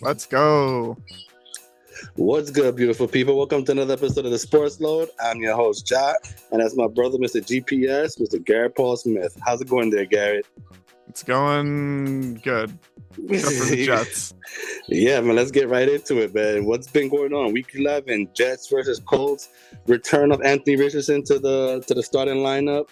Let's go. What's good, beautiful people? Welcome to another episode of the Sportsload. I'm your host, Jah, and that's my brother, Mr. GPS, Mr. Garrett Paul Smith. How's it going there, Garrett? It's going good. Except for the Jets. Yeah, man, let's get right into it, man. What's been going on? Week 11, Jets versus Colts. Return of Anthony Richardson to the starting lineup.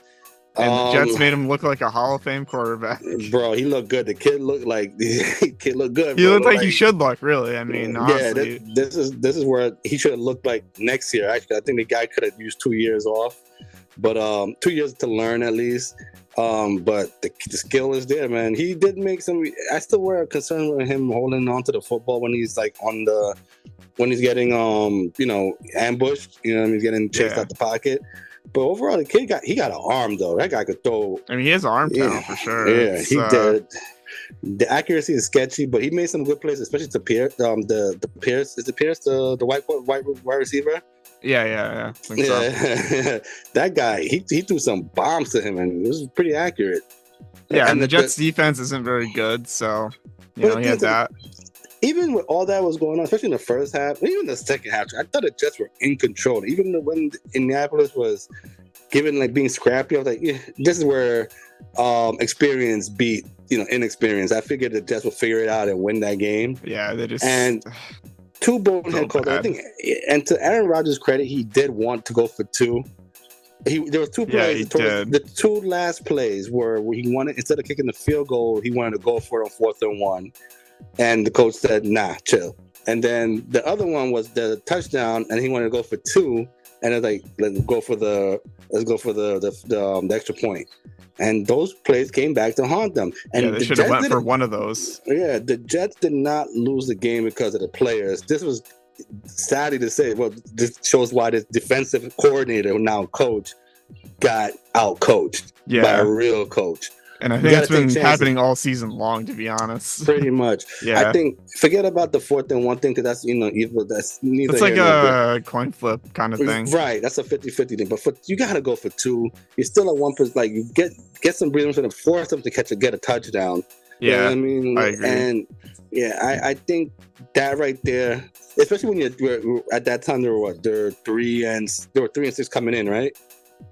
And the Jets made him look like a Hall of Fame quarterback. Bro, he looked good. The kid looked like kid looked good. He looked like he should look, really. I mean, honestly. Yeah, this is where he should have looked like next year. Actually, I think the guy could have used 2 years off, but 2 years to learn at least. But the skill is there, man. He did make some. I still wear a concern with him holding on to the football when he's like when he's getting ambushed. He's getting chased out the pocket. But overall, the kid got an arm though. That guy could throw. I mean, he has arm talent for sure. Yeah, he did. The accuracy is sketchy, but he made some good plays, especially to Pierce. The Pierce is it Pierce the white receiver? Yeah. So. That guy, he threw some bombs to him, and it was pretty accurate. Yeah, and the Jets' defense isn't very good, so he had that. Even with all that was going on, especially in the first half, even the second half, I thought the Jets were in control. Even when Indianapolis was being scrappy, I was like, yeah, this is where experience beat inexperience. I figured the Jets would figure it out and win that game. Yeah, they just and two bonehead calls. I think, and to Aaron Rodgers' credit, he did want to go for two. There were two plays. The two last plays where he wanted, instead of kicking the field goal, he wanted to go for it on 4th and 1. And the coach said, nah, chill. And then the other one was the touchdown, and he wanted to go for 2. And it's like, let's go for the extra point. And those plays came back to haunt them. And they should have went for one of those. Yeah, the Jets did not lose the game because of the players. This was sadly to say. Well, this shows why the defensive coordinator, now coach, got out coached by a real coach. And I think it's been happening all season long, to be honest. Pretty much. Yeah. I think forget about the 4th and 1 thing, because that's that's neither. It's like a coin flip kind of thing, right? That's a 50-50 thing. But you gotta go for 2. You're still at 1 percent. Like, you get some breathing room and force them to get a touchdown. Yeah, you know what I mean, I agree. And I think that right there, especially when you're at that time, they're 3 and 6 coming in, right?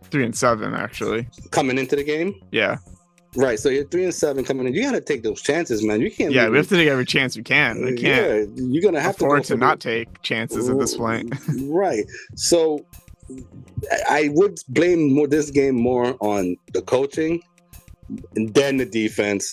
3 and 7 actually coming into the game. Yeah. Right, so you're 3 and 7 coming in. You got to take those chances, man. You can't. Yeah, we have to take every chance we can. We can't. Yeah, you're gonna have to not take chances at this point. Right. So I would blame this game more on the coaching, and then the defense,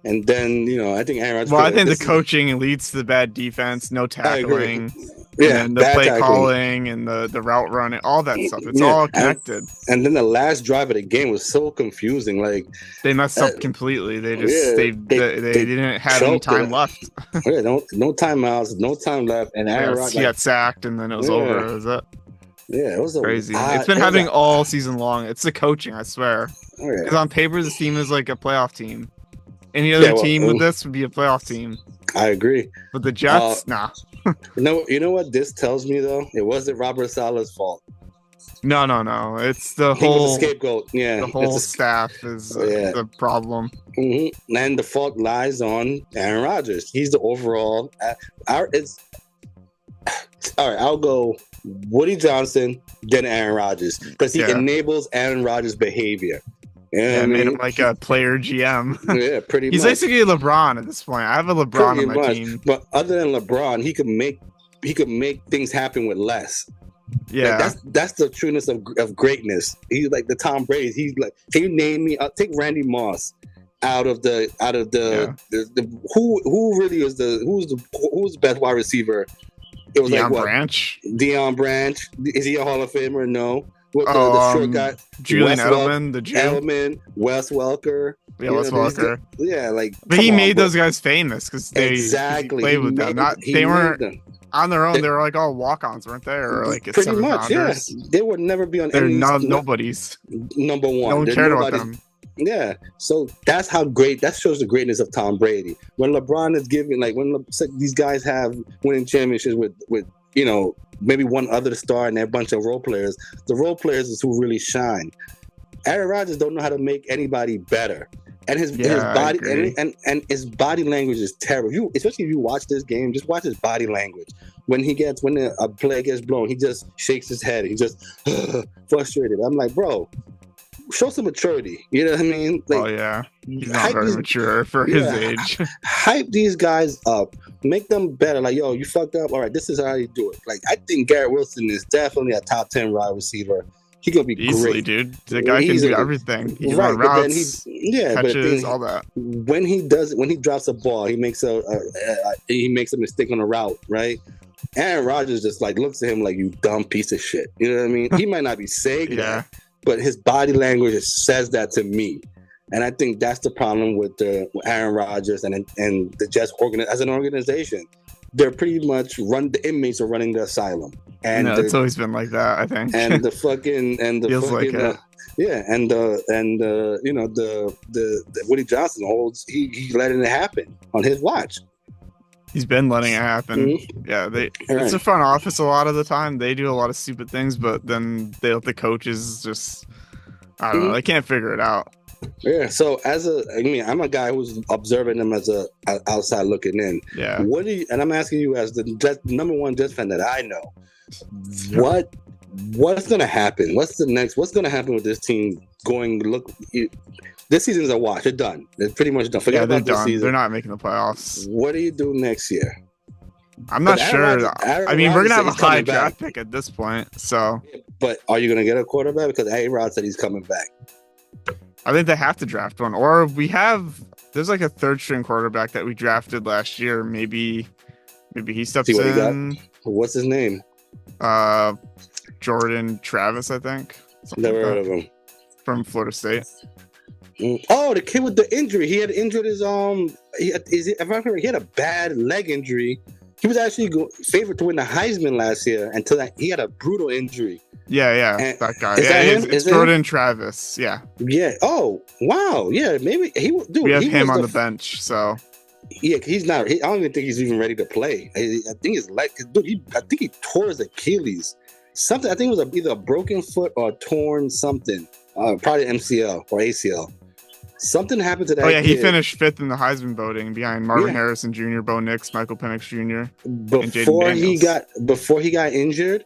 and then I think Aaron Rodgers. Well, I think the coaching leads to the bad defense, no tackling. Yeah, and the play tackling. Calling and the route running, all that stuff. It's all connected. And then the last drive of the game was so confusing. Like, they messed up completely. They just they didn't have any time left. No timeouts, no time left. And Aaron Rodgers, he got sacked, and then it was over. It was it. Yeah, it was crazy. It's been happening all season long. It's the coaching, I swear. Because on paper, this team is like a playoff team. Any other team with this would be a playoff team. I agree. But the Jets, nah. You know what this tells me though? It wasn't Robert Saleh's fault. No. It's the he whole was a scapegoat. Yeah, the whole staff is the problem. Mm-hmm. And the fault lies on Aaron Rodgers. He's the overall. All right, I'll go Woody Johnson, then Aaron Rodgers, because he enables Aaron Rodgers' behavior. Yeah, made him like a player GM. Yeah, pretty much. He's basically LeBron at this point. I have a LeBron on my team. But other than LeBron, he could make things happen with less. Yeah, like that's the trueness of greatness. He's like the Tom Brady. He's like, can you name me? I'll take Randy Moss out of the who really is who's the best wide receiver? It was Deion Branch. Deion Branch. Is he a Hall of Famer? No. The short guy, Julian Edelman, the Jew. Edelman, Wes Welker. Yeah, Wes Welker. Yeah, like. But he made those guys famous because they played with them. They weren't on their own. They were like all walk-ons, weren't they? Or like pretty much, yeah. They would never be on. They're nobody's number one. No one cared about them. Yeah, so that's how great. That shows the greatness of Tom Brady. When LeBron is giving, like when these guys have winning championships with maybe one other star and a bunch of role players. The role players is who really shine. Aaron Rodgers don't know how to make anybody better. And his body and his body language is terrible. Especially if you watch this game, just watch his body language. When a play gets blown, he just shakes his head. He just frustrated. I'm like, bro, show some maturity. You know what I mean? Like, oh yeah, he's not very mature for his age. Hype these guys up, make them better. Like, yo, you fucked up. All right, this is how you do it. Like, I think Garrett Wilson is definitely a top 10 wide receiver. He gonna be easily, great, dude. The guy can do everything. He can run routes, catches, all that. When he drops a ball, he makes a mistake on a route, right? Aaron Rodgers just like looks at him like, you dumb piece of shit. You know what I mean? He might not be saying that, but his body language says that to me. And I think that's the problem with Aaron Rodgers and the Jets as an organization. They're pretty much the inmates are running the asylum. And it's always been like that, I think. And the Woody Johnson holds he letting it happen on his watch. He's been letting it happen. Mm-hmm. Yeah, it's a front office a lot of the time. They do a lot of stupid things, but then the coaches just, I don't know, they can't figure it out. Yeah, so I'm a guy who's observing them as a outside looking in. Yeah. And I'm asking you as the number one Jets fan that I know, what's gonna happen? What's gonna happen with this team this season's a wash. They're done. They're pretty much done. Forget about this season. They're not making the playoffs. What do you do next year? I'm not sure. I mean, we're gonna have a high draft pick at this point. So, but are you gonna get a quarterback? Because A-Rod said he's coming back. I think they have to draft one, or there's like a third string quarterback that we drafted last year. Maybe he steps in. What's his name? Jordan Travis, I think. Never heard of him. From Florida State. Oh, the kid with the injury. He had injured his if I remember, he had a bad leg injury. He was actually favored to win the Heisman last year until he had a brutal injury. Yeah, that guy. It's Jordan Travis. Yeah. Yeah. Oh, wow. Yeah, maybe we have him on the bench, so. Yeah, he's not. I don't even think he's even ready to play. I think his leg, dude. I think he tore his Achilles. Something. I think it was either a broken foot or a torn something. Probably MCL or ACL. Something happened to that. Oh yeah, he finished 5th in the Heisman voting behind Marvin Harrison Jr., Bo Nix, Michael Penix Jr. Before he got injured,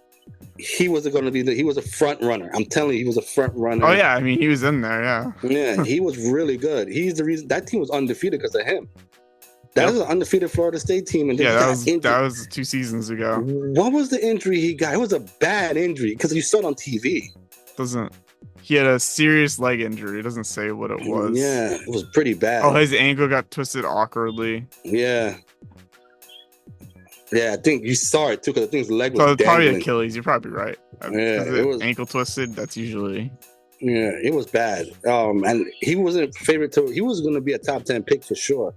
he was going to be he was a front runner. I'm telling you, he was a front runner. Oh yeah, I mean he was in there. Yeah, he was really good. He's the reason that team was undefeated because of him. That was an undefeated Florida State team, and that was 2 seasons ago. What was the injury he got? It was a bad injury because you saw it on TV. He had a serious leg injury. It doesn't say what it was. Yeah, it was pretty bad. Oh, his ankle got twisted awkwardly. Yeah. Yeah, I think you saw it too because I think his leg was dangling. Probably Achilles. You're probably right. Yeah, it was ankle twisted. That's usually. Yeah, it was bad. And he wasn't favorite he was going to be a top 10 pick for sure.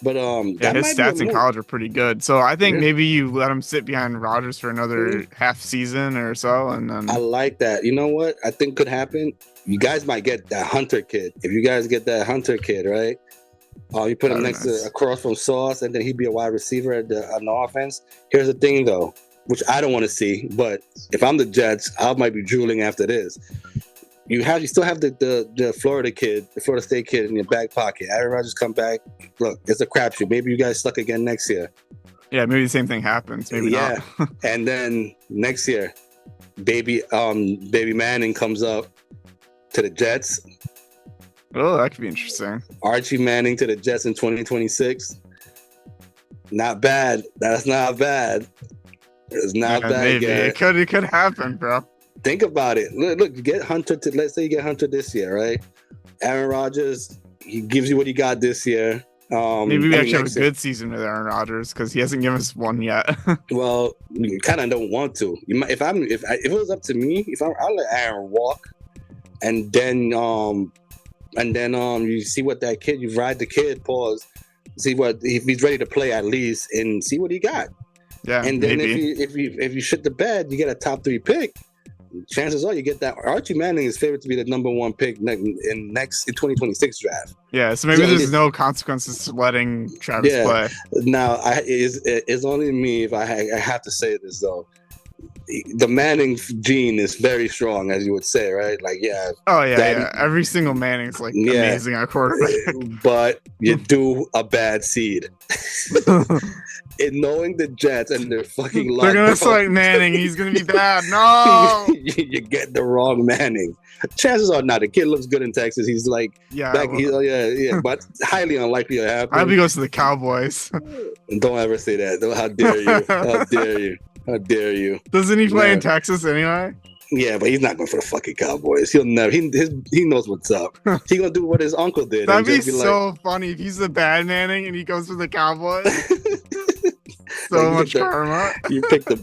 But his stats in college are pretty good. So I think maybe you let him sit behind Rodgers for another half season or so, and then I like that. You know what I think could happen? You guys might get that Hunter kid. If you guys get that Hunter kid, right? You put him across from Sauce, and then he'd be a wide receiver on the offense. Here's the thing, though, which I don't want to see, but if I'm the Jets, I might be drooling after this. You still have the Florida State kid in your back pocket. Aaron Rodgers come back. Look, it's a crapshoot. Maybe you guys suck again next year. Yeah, maybe the same thing happens. Maybe not. And then next year, baby Manning comes up to the Jets. Oh, that could be interesting. Archie Manning to the Jets in 2026. Not bad. That's not bad. It's not bad. Maybe it could happen, bro. Think about it. Look, you get Hunter let's say you get Hunter this year, right? Aaron Rodgers, he gives you what he got this year. Maybe we actually have a good season with Aaron Rodgers because he hasn't given us one yet. Well, you kind of don't want to. If it was up to me, I'll let Aaron walk, and then you see what that kid, you ride the kid, pause, see what if he's ready to play at least, and see what he got. Yeah, and then maybe. if you shit the bed, you get a top 3 pick. Chances are you get that. Archie Manning is favored to be the number 1 pick in 2026 draft. Yeah, so maybe there's no consequences to letting Travis play. Now, it's only me if I have to say this though. the Manning gene is very strong, as you would say, right? Like, yeah. Oh yeah. Every single Manning's like amazing at quarterback. But you do a bad seed. And knowing the Jets and their fucking they're gonna select Manning. He's gonna be bad. No, you get the wrong Manning. Chances are not. The kid looks good in Texas. He's like, but highly unlikely to happen. I hope he goes to the Cowboys. Don't ever say that. How dare you? How dare you? How dare you? Doesn't he play in Texas anyway? Yeah, but he's not going for the fucking Cowboys. He'll never. He knows what's up. He's gonna do what his uncle did. That'd be so funny if he's the bad Manning and he goes for the Cowboys. So much karma. You picked the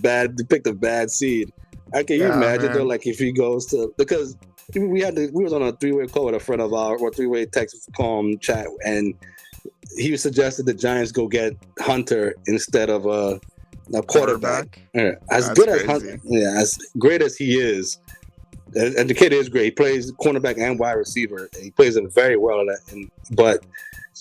bad seed. Can you imagine though? Like if he goes to, because we was on a 3-way call with a friend of ours, or 3-way text chat, and he suggested the Giants go get Hunter instead of a quarterback. Yeah. As great as he is, and the kid is great. He plays cornerback and wide receiver, and he plays it very well. But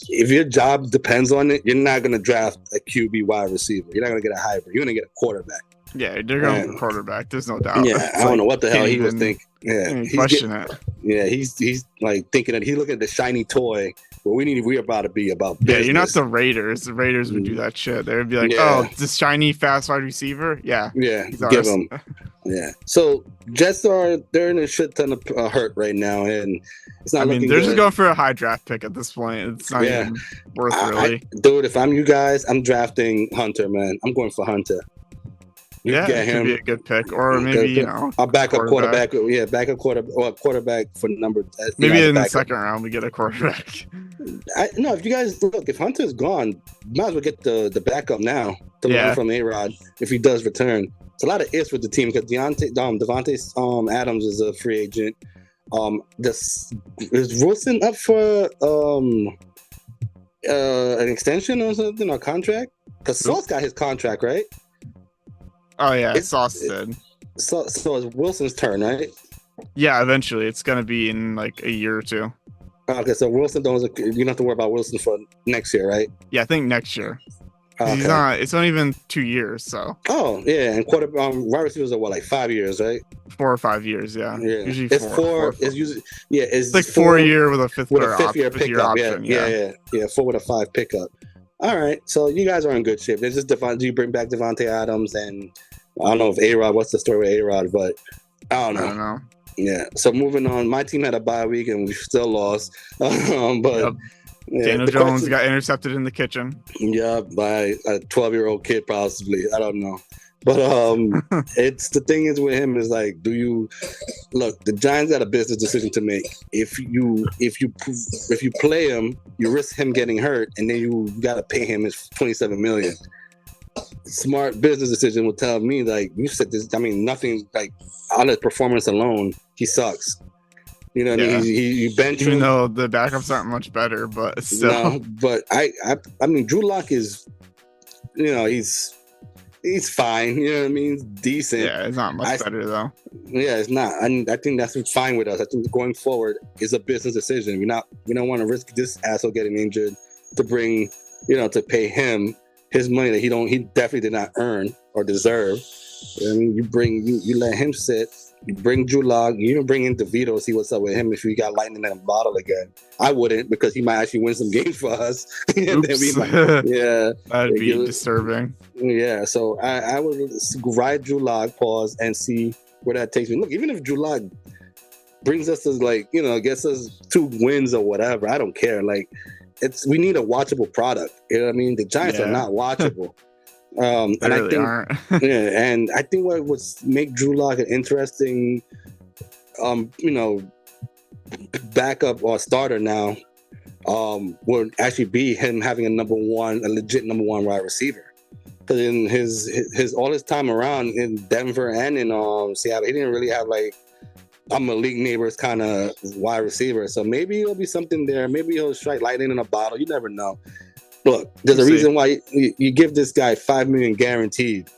if your job depends on it, you're not going to draft a QB wide receiver. You're not going to get a hybrid. You're going to get a quarterback. Yeah, they're going for quarterback. There's no doubt. Yeah, I don't know what the hell he was thinking. Yeah, question it. Yeah, he's like thinking that he's looking at the shiny toy. But we're about to be about business. Yeah, you're not the Raiders. The Raiders would do that shit. They would be like, oh, this shiny fast wide receiver. Yeah, give him. Yeah. So Jets they're in a shit ton of hurt right now, and it's not. They're just going for a high draft pick at this point. It's not even worth really. Dude, if I'm you guys, I'm drafting Hunter, man. I'm going for Hunter. Get him. Could be a good pick, or maybe I'll back up quarterback. Yeah, back up quarterback for number. Maybe in the second round we get a quarterback. If you guys look, if Hunter's gone, might as well get the backup now to learn from A-Rod if he does return. It's a lot of ifs with the team because Devontae Adams is a free agent. Is Wilson up for an extension or something, or contract? Because Sauce got his contract, right? Oh yeah, Sauce did. So it's Wilson's turn, right? Yeah, eventually it's gonna be in like a year or two. Okay, so Wilson you don't have to worry about Wilson for next year, right? Yeah, I think next year. Okay. It's not even 2 years, so. Oh yeah, and wide receivers are like 5 years, right? 4 or 5 years, yeah. Usually it's four. It's usually it's like 4 year with a fifth year pickup. Option, yeah. 4 with a 5 pickup. All right, so you guys are in good shape. It's just do you bring back Devontae Adams, and I don't know if A-Rod, what's the story with A-Rod, but I don't know. Yeah, so moving on. My team had a bye week and we still lost. But Daniel Jones got intercepted in the kitchen. Yeah, by a 12-year-old kid, possibly. I don't know. But it's the thing is with him is like, the Giants got a business decision to make. If you play him, you risk him getting hurt, and then you got to pay him his $27 million. Smart business decision would tell me, like, you said this. I mean, nothing like on his performance alone, he sucks. You know what I mean? You bench him, even though the backups aren't much better, but still. No, but I mean, Drew Lock is, he's fine. You know what I mean? He's decent. Yeah, it's not much better though. Yeah, it's not. I think that's fine with us. I think going forward is a business decision. We don't want to risk this asshole getting injured to bring, to pay him his money that he definitely did not earn or deserve. I mean, you let him sit. You bring Drew Lock. You even bring in DeVito, see what's up with him if you got lightning in a bottle again. I wouldn't, because he might actually win some games for us. Oops. That'd be disturbing. Yeah, so I would ride Drew Lock, pause, and see where that takes me. Look, even if Drew Lock brings us to gets us 2 wins or whatever, I don't care. Like, we need a watchable product. You know what I mean? The Giants are not watchable. And I think aren't. And I think what would make Drew Lock an interesting backup or starter now would actually be him having a legit number one wide receiver. Because in his all his time around in Denver and in Seattle, he didn't really have like a Malik Neighbors kind of wide receiver. So maybe it'll be something there. Maybe he'll strike lightning in a bottle. You never know. Look, there's a reason why you give this guy $5 million guaranteed.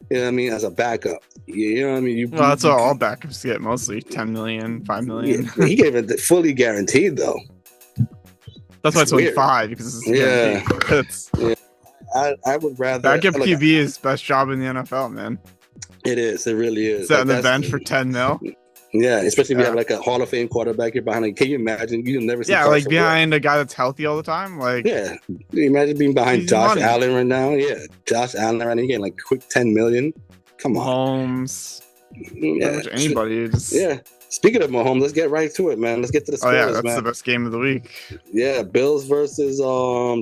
You know what I mean? As a backup. You know what I mean? That's what all backups get, mostly $10 million, $5 million. Yeah, he gave it fully guaranteed, though. That's why it's only 5, because it's guaranteed. I would rather backup QB is best job in the NFL, man. It is. It really is. Set on the bench for $10 million. Yeah, especially if you have like a Hall of Fame quarterback here behind. Like, can you imagine? You'll never see. Yeah, like behind a guy that's healthy all the time. Like, yeah, can you imagine being behind Josh Allen right now? Yeah, Josh Allen right now, getting like quick $10 million. Come on, Mahomes. Yeah, anybody. Yeah. Speaking of Mahomes, let's get right to it, man. Let's get to the scores, that's man. The best game of the week. Yeah, Bills versus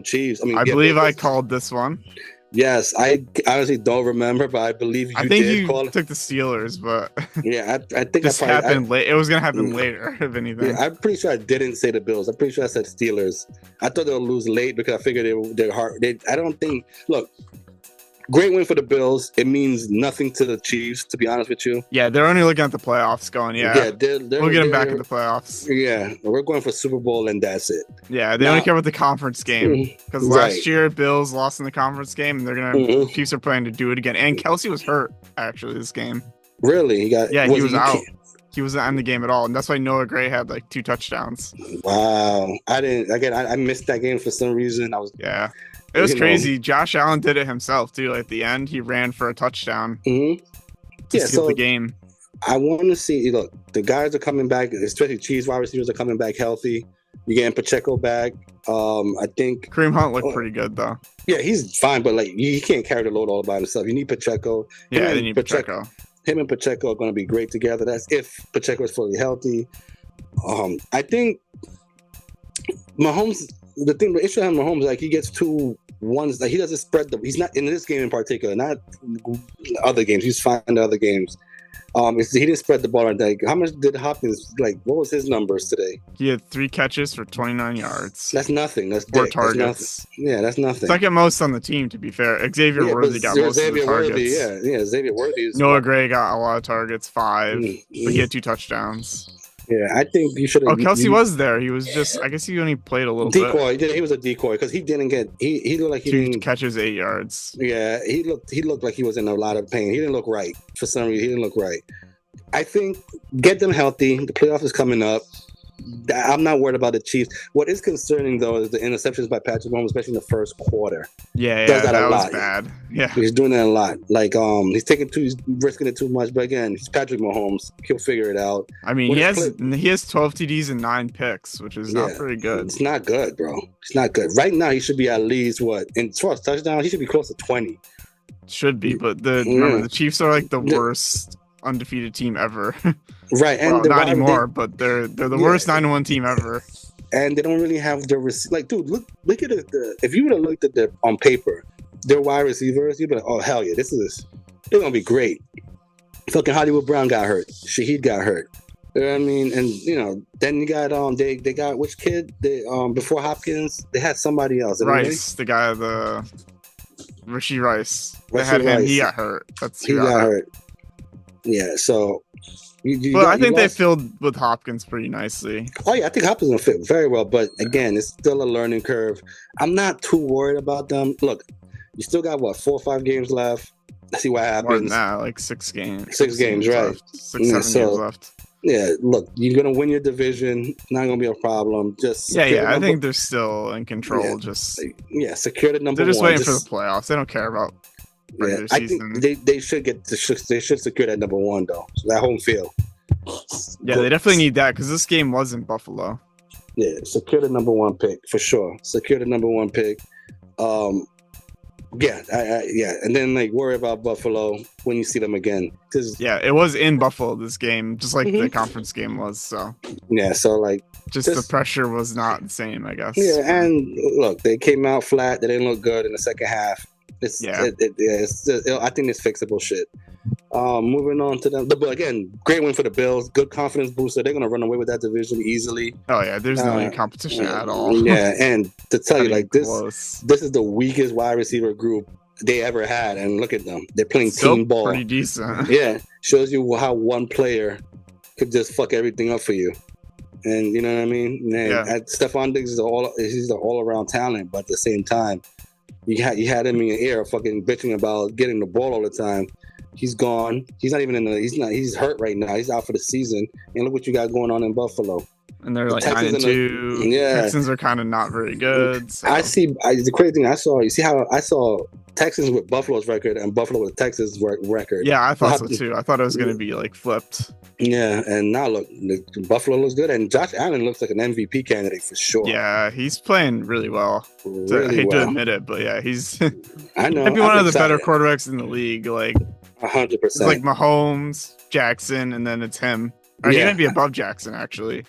Chiefs. I believe I called this one. Yes, I honestly don't remember, but I believe you did call it. Took the Steelers, but yeah, I think this happened late. It was gonna happen later, if anything. Yeah, I'm pretty sure I didn't say the Bills. I'm pretty sure I said Steelers. I thought they'll lose late because I figured they're hard. I don't think. Look, great win for the Bills. It means nothing to the Chiefs, to be honest with you. Yeah, they're only looking at the playoffs going, we'll get them back in the playoffs. Yeah, we're going for Super Bowl and that's it. Yeah, they only care about the conference game. Because last year, Bills lost in the conference game, and they're going to Chiefs are planning to do it again. And Kelsey was hurt, actually, this game. Really? He was out. He wasn't in the game at all, and that's why Noah Gray had like 2 touchdowns. Wow. I missed that game for some reason. It was crazy. Josh Allen did it himself too. At the end, he ran for a touchdown to steal the game. I want to see. Look, the guys are coming back, especially Chiefs wide receivers are coming back healthy. You're getting Pacheco back. I think Kareem Hunt looked pretty good though. Yeah, he's fine, but like he can't carry the load all by himself. You need Pacheco. Yeah, they need Pacheco. Him and Pacheco are going to be great together. That's if Pacheco is fully healthy. I think Mahomes. The issue with Mahomes, like he gets 2 ones, like he doesn't spread them. He's not in this game in particular, not other games. He's fine in other games. He didn't spread the ball. Like, how much did Hopkins, like, what was his numbers today? He had 3 catches for 29 yards. That's nothing. That's 4 targets. That's nothing. Second most on the team, to be fair. Xavier Worthy got most of the targets. Xavier Worthy. Noah Gray got a lot of targets, 5, but he had 2 touchdowns. Yeah, I think you should have. Kelsey was there. He was just. I guess he only played a little decoy. bit. He was a decoy because he didn't get. He looked like he 2 didn't catches, 8 yards. Yeah, he looked like he was in a lot of pain. He didn't look right for some reason. He didn't look right. I think get them healthy. The playoff is coming up. I'm not worried about the Chiefs. What is concerning though is the interceptions by Patrick Mahomes, especially in the first quarter. Yeah, that was bad. Yeah, he's doing that a lot. Like he's risking it too much. But again, he's Patrick Mahomes. He'll figure it out. I mean, he has 12 TDs and 9 picks, which is not very good. It's not good, bro. It's not good. Right now, he should be at least in as far as touchdowns, he should be close to 20. Should be, but remember, the Chiefs are like the worst undefeated team ever. Right, and not anymore, but they're the worst 9-1 team ever. And they don't really have the like, dude. Look at it. If you would have looked at on paper, their wide receivers, you'd be like, oh hell yeah, they're gonna be great. Fucking Hollywood Brown got hurt. Shaheed got hurt. You know what I mean? And then you got they got which kid? Before Hopkins, they had somebody else. Rice, the guy, Rashee Rice. They had him. He got hurt. He got hurt. Yeah, so. I think they filled with Hopkins pretty nicely. Oh yeah, I think Hopkins will fit very well. But again, it's still a learning curve. I'm not too worried about them. Look, you still got 4 or 5 games left. Let's see what happens. More than that, like 6 games. 6 games, right? Left. 6, 7 games left. Yeah, look, you're gonna win your division. It's not gonna be a problem. Just I think they're still in control. Secure the number 1. They're just waiting for the playoffs. They don't care about. I think they should secure that number 1 though. So that home field. Yeah, they definitely need that because this game was in Buffalo. Yeah, secure the number 1 pick for sure. Secure the number 1 pick. And then like worry about Buffalo when you see them again. It was in Buffalo this game, just like the conference game was. So so like the pressure was not the same, I guess. Yeah, and look, they came out flat. They didn't look good in the second half. I think it's fixable shit. Moving on to them, but again, great win for the Bills. Good confidence booster. They're gonna run away with that division easily. Oh yeah, there's no competition at all. Yeah, and to tell you like this is the weakest wide receiver group they ever had, and look at them. They're playing team ball. Pretty decent. Yeah, shows you how one player could just fuck everything up for you. And you know what I mean? Stephon Diggs is he's an all around talent, but at the same time, you had him in your ear fucking bitching about getting the ball all the time. He's gone. He's not even he's hurt right now. He's out for the season. And look what you got going on in Buffalo. And they're like 9-2. Yeah. Texans are kind of not very good. So. The crazy thing I saw, you see how I saw Texans with Buffalo's record and Buffalo with Texas record. Yeah, I thought so too. I thought it was going to be like flipped. Yeah, and now look, Buffalo looks good, and Josh Allen looks like an MVP candidate for sure. Yeah, he's playing really well. I hate to admit it, but yeah, he's I know. Might be one of the better quarterbacks in the league. Like 100%. It's like Mahomes, Jackson, and then it's him. Or he might be above Jackson actually.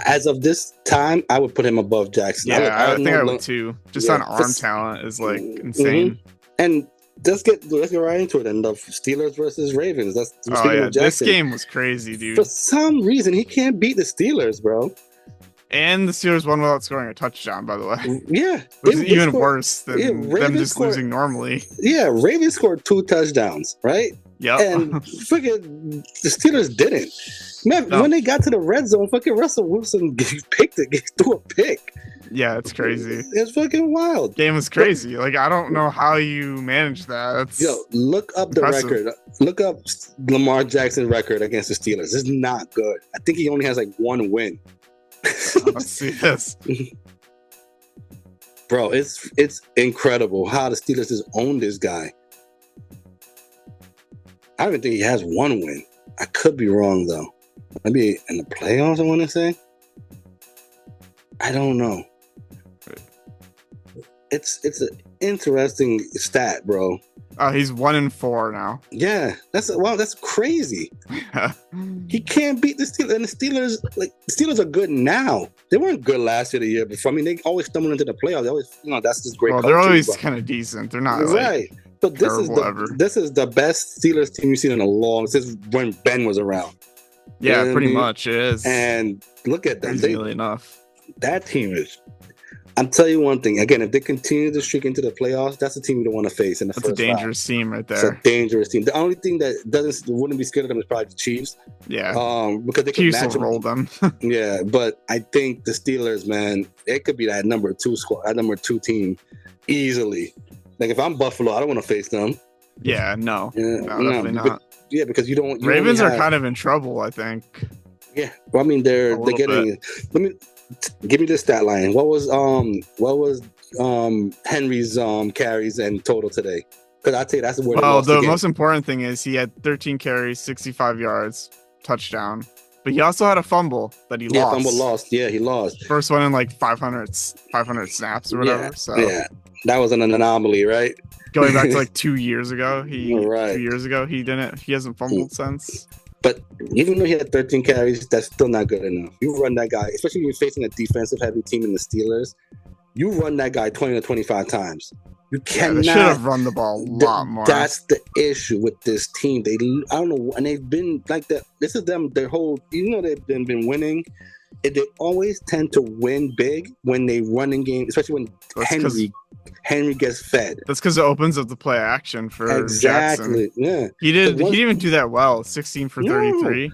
As of this time, I would put him above Jackson. Yeah, I think I would too. Just on arm talent is like insane. And let's get right into it. And the Steelers versus Ravens. This game was crazy, dude. For some reason, he can't beat the Steelers, bro. And the Steelers won without scoring a touchdown, by the way. Yeah, which is even worse than them just losing normally. Yeah, Ravens scored 2 touchdowns, right? Yeah, and freaking the Steelers didn't. Man, when they got to the red zone, fucking Russell Wilson threw a pick. Yeah, it's crazy. It's fucking wild. Game was crazy. Like, I don't know how you managed that. Look up impressive. The record. Look up Lamar Jackson's record against the Steelers. It's not good. I think he only has like 1 win. Let's see this. Bro, it's incredible how the Steelers just own this guy. I don't even think he has 1 win. I could be wrong though. Maybe in the playoffs, I want to say. I don't know. It's an interesting stat, bro. He's 1-4 now. Yeah, that's crazy. He can't beat the Steelers, and the Steelers are good now. They weren't good last year, the year before. I mean, they always stumble into the playoffs. They always, that's just great. Well, they're always kind of decent. They're not right. But this is the best Steelers team you've seen in a long since when Ben was around. Yeah, pretty much it is. And look at them. Easily enough. That team is. I'll tell you one thing. Again, if they continue to streak into the playoffs, that's a team you don't want to face in the first round. That's a dangerous team right there. It's a dangerous team. The only thing that wouldn't be scared of them is probably the Chiefs. Yeah. Because they can match roll them. Yeah, but I think the Steelers, man, it could be that number 2 squad, that number 2 team, easily. Like if I'm Buffalo, I don't want to face them. Yeah, no, definitely not. Because you don't. Ravens are kind of in trouble, I think. Yeah, well, I mean they're getting. Give me the stat line. What was Henry's carries and total today? Because I tell you that's the word. Well, the most important thing is he had 13 carries, 65 yards, touchdown. But he also had a fumble that he lost. Yeah, fumble lost. Yeah, he lost. First one in like 500 snaps or whatever. So that was an anomaly, right? Going back to like 2 years ago, 2 years ago he hasn't fumbled since. But even though he had 13 carries, that's still not good enough. You run that guy, especially when you're facing a defensive heavy team in the Steelers, you run that guy 20 to 25 times. You cannot. They should have run the ball a lot more. That's the issue with this team. I don't know, and they've been like that. This is them. Their whole, they've been winning. They always tend to win big when they run in game, especially when Henry gets fed. That's because it opens up the play action for exactly. Jackson. Yeah, he didn't even do that well. 16 for 33.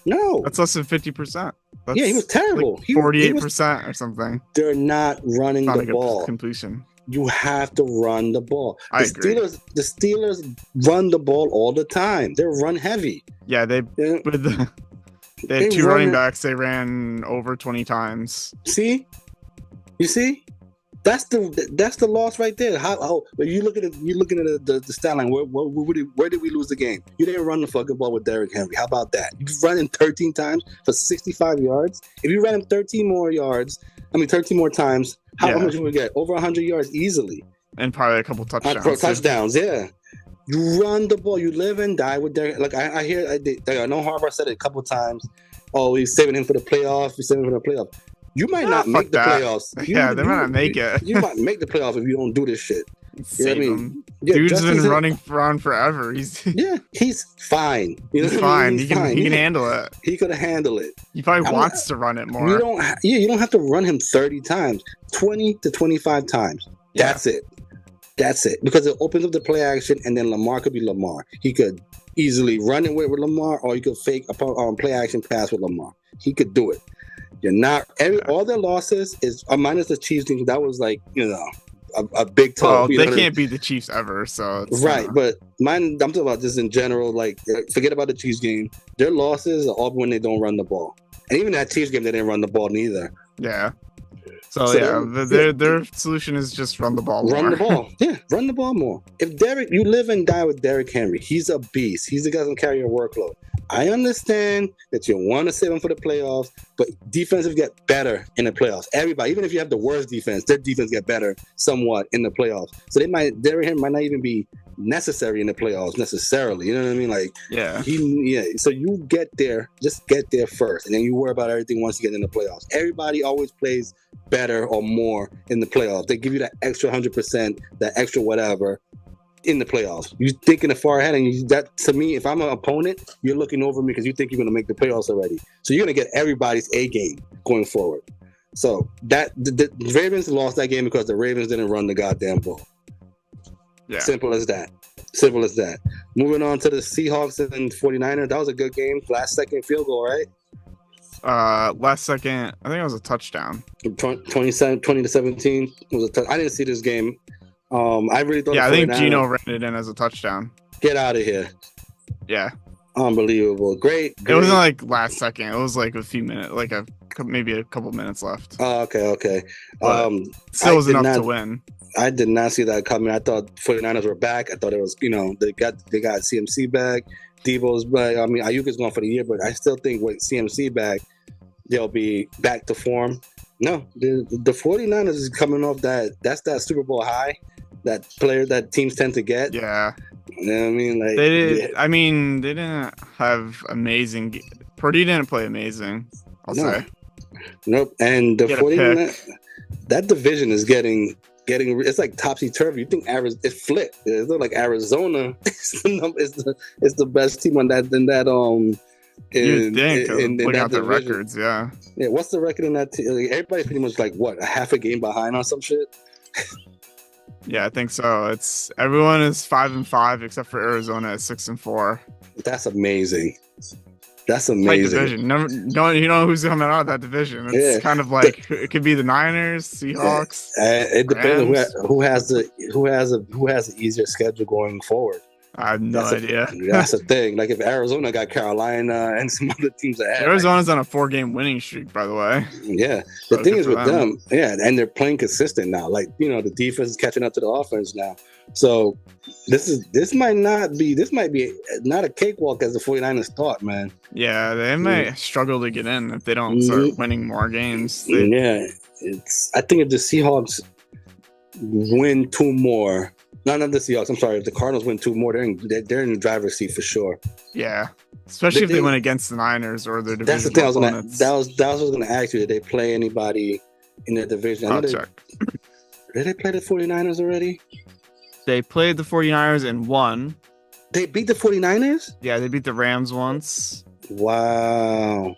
No, that's less than 50%. He was terrible. Like 48% or something. They're not running the ball. Completion. You have to run the ball. agree. The Steelers run the ball all the time. They're run heavy. Yeah, they had 2 running backs. They ran over 20 times. See, you see, that's the loss right there. How when you looking at the stat line, where did we lose the game? You didn't run the fucking ball with Derrick Henry. How about that? You run him 13 times for 65 yards. If you ran him 13 more times, how much would we get? Over 100 yards easily, and probably a couple touchdowns. Yeah. You run the ball. You live and die with Derrick. Like I know Harbaugh said it a couple times. Oh, he's saving him for the playoff. You might not make the playoffs. They might not make it. You might make the playoff if you don't do this shit. You know what I mean? Dude's been running around forever. He's fine. He's fine. He can handle it. He could handle it. He probably wants to run it more. You don't have to run him 30 times, 20 to 25 times. That's it. Because it opens up the play action, and then Lamar could be Lamar. He could easily run it with Lamar, or you could fake a play action pass with Lamar. He could do it. You're not all their losses is minus the Chiefs team. That was like a big toe. Well, they can't beat the Chiefs ever, so it's right. But I'm talking about just in general. Like forget about the Chiefs game. Their losses are all when they don't run the ball. And even that Chiefs game, they didn't run the ball neither. Yeah. So their solution is just run the ball more. Run the ball. Yeah, run the ball more. If you live and die with Derrick Henry, he's a beast. He's the guy who can carry your workload. I understand that you want to save him for the playoffs, but defenses get better in the playoffs. Everybody, even if you have the worst defense, their defense get better somewhat in the playoffs. So Derrick Henry might not even be necessary in the playoffs necessarily. You know what I mean? Like, so you just get there first, and then you worry about everything once you get in the playoffs. Everybody always plays better or more in the playoffs. They give you that extra 100%, that extra whatever in the playoffs. You're thinking far ahead, and that, to me, if I'm an opponent, you're looking over me because you think you're going to make the playoffs already. So you're going to get everybody's A game going forward. So that the Ravens lost that game because the Ravens didn't run the goddamn ball. Yeah. Simple as that. Moving on to the Seahawks and 49ers. That was a good game. Last second field goal, right? Last second, I think it was a touchdown. 20-17 was a touchdown. I didn't see this game. I really thought. Yeah, I think Geno ran it in as a touchdown. Get out of here. Yeah. Unbelievable. Great. It wasn't like last second. It was like a few minutes, like maybe a couple minutes left. Oh, okay. Still was enough to win. I did not see that coming. I thought 49ers were back. I thought it was, they got CMC back. Debo's back. I mean, Ayuk is going for the year, but I still think with CMC back, they'll be back to form. No, the 49ers is coming off that's that Super Bowl high, that player that teams tend to get. Yeah. You know what I mean? Like, they did. Yeah. I mean, they didn't have amazing. Purdy didn't play amazing, I'll say. Nope. And the 49ers, that division is getting it's like topsy-turvy. You think it flipped. It looked like Arizona is the best team on that than that looking at the records, yeah. What's the record in that team? Like, everybody's pretty much like what, a half a game behind on some shit. Yeah, I think so. Everyone is 5-5 except for Arizona at 6-4. That's amazing. That's amazing. Division. You know who's coming out of that division. It's kind of like it could be the Niners, Seahawks. It depends on who has the easier schedule going forward. I have no idea. That's the thing. Like if Arizona got Carolina and some other teams ahead. Arizona's on a 4-game winning streak, by the way. Yeah. The thing is with them, and they're playing consistent now. Like, the defense is catching up to the offense now. So this might be not a cakewalk as the 49ers thought, man. Yeah, they might struggle to get in if they don't start winning more games. I think if the Seahawks win 2 more. No, not the Seahawks. I'm sorry. If the Cardinals win 2 more, they're in the driver's seat for sure. Yeah, especially if they win against the Niners or their division. That's the thing. That was what I was going to ask you. Did they play anybody in their division? I'll check. Did they play the 49ers already? They played the 49ers and won. They beat the 49ers? Yeah, they beat the Rams once. Wow.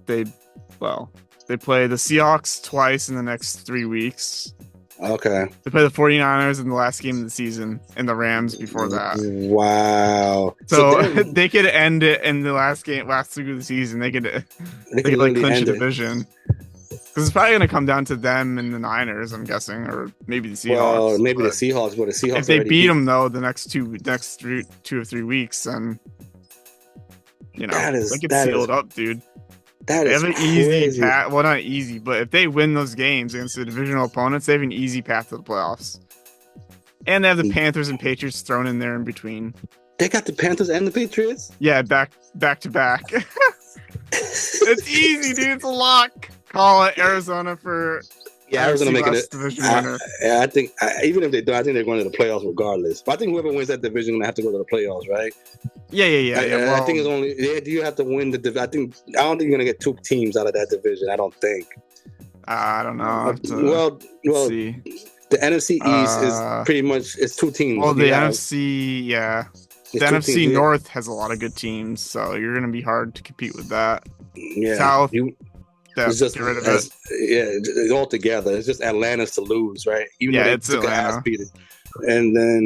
They play the Seahawks twice in the next 3 weeks. Okay. They play the 49ers in the last game of the season and the Rams before that. Wow. So they could end it in the last week of the season. They could like clinch a division. Because it's probably going to come down to them and the Niners, I'm guessing, or maybe the Seahawks. Well, maybe the Seahawks, but the Seahawks. If they beat them though, the next 2 or 3 weeks, then they can seal it up, dude. They have an easy path. Well, not easy, but if they win those games against the divisional opponents, they have an easy path to the playoffs. And they have the Panthers and Patriots thrown in there in between. They got the Panthers and the Patriots? Yeah, back to back. It's easy, dude. It's a lock. Call it Arizona for Arizona making it division winner. I think even if they do, I think they're going to the playoffs regardless. But I think whoever wins that division is going to have to go to the playoffs, right? Yeah. I think it's only. Yeah, do you have to win the division? I don't think you're going to get 2 teams out of that division. I don't think. I don't know. Well, see. The NFC East is pretty much it's 2 teams. Well, the NFC, yeah. The NFC North has a lot of good teams, so you're going to be hard to compete with that. Yeah. South. It's just get rid of it. All together. It's just Atlanta's to lose, right? Even though it's Atlanta. And then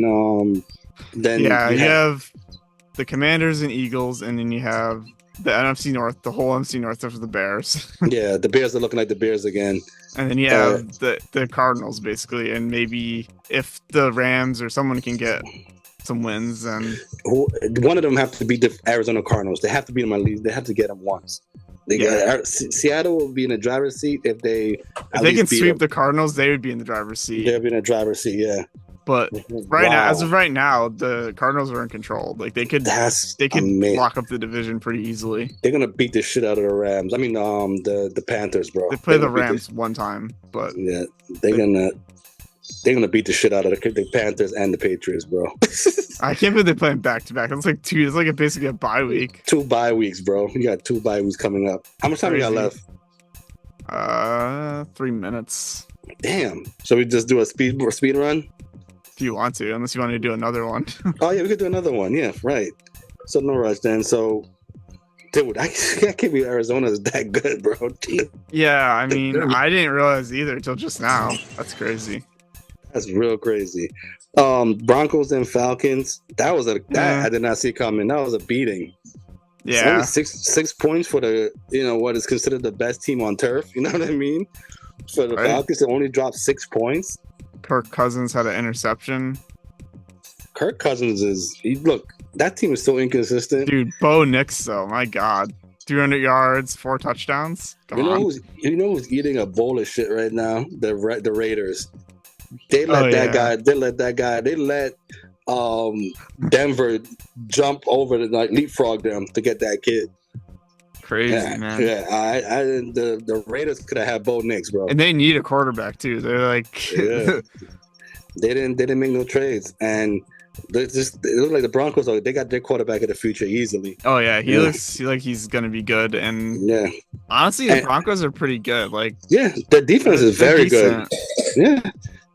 you have the Commanders and Eagles, and then you have the NFC North, the whole NFC North after the Bears. Yeah, the Bears are looking like the Bears again. And then you have the Cardinals, basically, and maybe if the Rams or someone can get some wins, and one of them have to beat the Arizona Cardinals. They have to beat them at least. They have to get them once. Seattle will be in the driver's seat if they can sweep the Cardinals. They would be in the driver's seat. They'll be in the driver's seat, yeah. But now, as of right now, the Cardinals are in control. Like they could lock up the division pretty easily. They're gonna beat the shit out of the Rams. I mean, the Panthers, bro. They play the Rams one time, but yeah, they're gonna beat the shit out of the Panthers and the Patriots, bro. I can't believe they're playing back to back. It's like two. It's like basically a bye week. 2 bye weeks, bro. You got 2 bye weeks coming up. How much time you got left? 3 minutes. Damn. So we just do a speed run? If you want to, unless you want to do another one. Oh yeah, we could do another one. Yeah, right. So no rush then. So, dude, I can't believe Arizona is that good, bro. Jeez. Yeah, I mean, I didn't realize either until just now. That's crazy. That's real crazy. Broncos and Falcons. That was I did not see coming. That was a beating. Yeah, it's only 6 points for the what is considered the best team on turf. You know what I mean? For the Falcons, they only dropped 6 points. Kirk Cousins had an interception. Kirk Cousins look. That team is so inconsistent, dude. Bo Nix, though, my God, 300 yards, 4 touchdowns. You know who's eating a bowl of shit right now? The Raiders. They let that guy. They let that guy. They let Denver jump over to leapfrog them to get that kid. Crazy, man. Yeah, the Raiders could have had Bo Nix, bro. And they need a quarterback too. They're like, they didn't make no trades, and it looks like the Broncos. They got their quarterback of the future easily. Oh yeah, he looks like he's gonna be good. And honestly, the Broncos are pretty good. Like, the defense is very good. Yeah,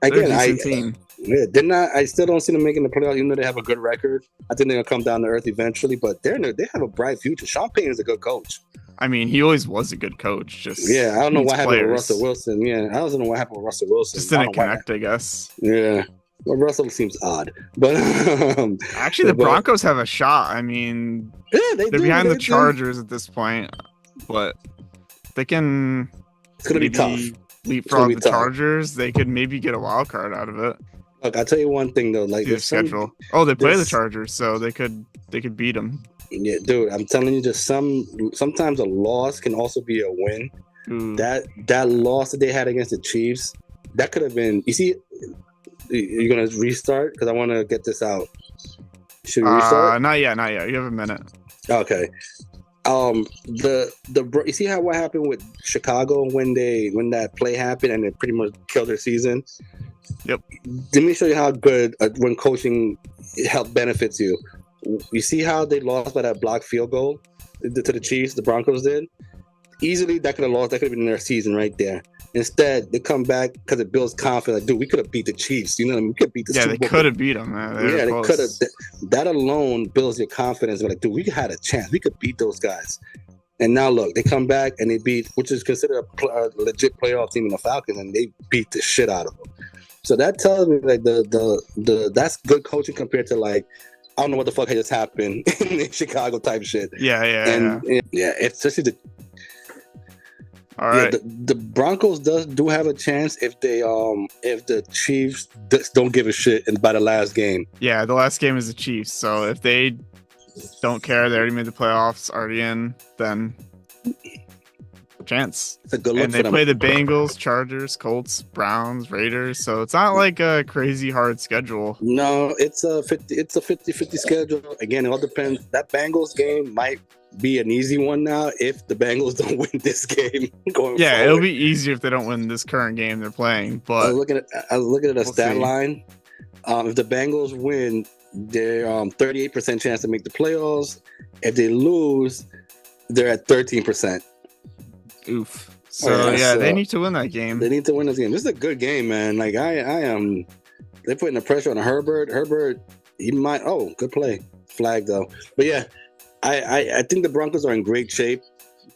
again, team. Yeah, I still don't see them making the playoffs, even though they have a good record. I think they're gonna come down to earth eventually, but they have a bright future. Sean Payton is a good coach. I mean, he always was a good coach. I don't know what happened with Russell Wilson. Yeah, I don't know what happened with Russell Wilson. Just didn't connect, I guess. Yeah, well, Russell seems odd, but actually, the Broncos have a shot. I mean, they're behind the Chargers at this point, but they can. It's gonna be tough. Leapfrog the Chargers. They could maybe get a wild card out of it. Look, I'll tell you one thing though. Like their schedule. They play the Chargers, so they could beat them. Yeah, dude, I'm telling you, just sometimes a loss can also be a win. That loss that they had against the Chiefs, that could have been. You see, you're gonna restart because I want to get this out. Should we restart? Not yet. You have a minute. Okay. You see what happened with Chicago when that play happened and it pretty much killed their season. Yep. Let me show you how good when coaching help benefits you. You see how they lost by that blocked field goal to the Chiefs, the Broncos did? Easily, that could have lost. That could have been their season right there. Instead, they come back because it builds confidence. Like, dude, we could have beat the Chiefs. You know what I mean? We could beat the Super Bowl. They could have beat them, man. They could have. That alone builds your confidence. Like, dude, we had a chance. We could beat those guys. And now look, they come back and they beat, which is considered a legit playoff team in the Falcons, and they beat the shit out of them. So that tells me like the that's good coaching compared to like I don't know what the fuck had just happened in Chicago type shit. Yeah, it's just all right. The Broncos do have a chance if the Chiefs don't give a shit by the last game. Yeah, the last game is the Chiefs. So if they don't care, they already made the playoffs, already in, then chance. It's a good look. And they play the Bengals, Chargers, Colts, Browns, Raiders. So it's not like a crazy hard schedule. No, it's a 50-50 schedule. Again, it all depends. That Bengals game might be an easy one now if the Bengals don't win this game going forward. It'll be easier if they don't win this current game they're playing. But I was looking at a stat line. If the Bengals win, they're 38% chance to make the playoffs. If they lose, they're at 13%. Oof. So they need to win that game. They need to win this game. This is a good game, man. Like I am. They're putting the pressure on Herbert. Herbert, he might. Oh, good play. Flag though. But yeah, I think the Broncos are in great shape.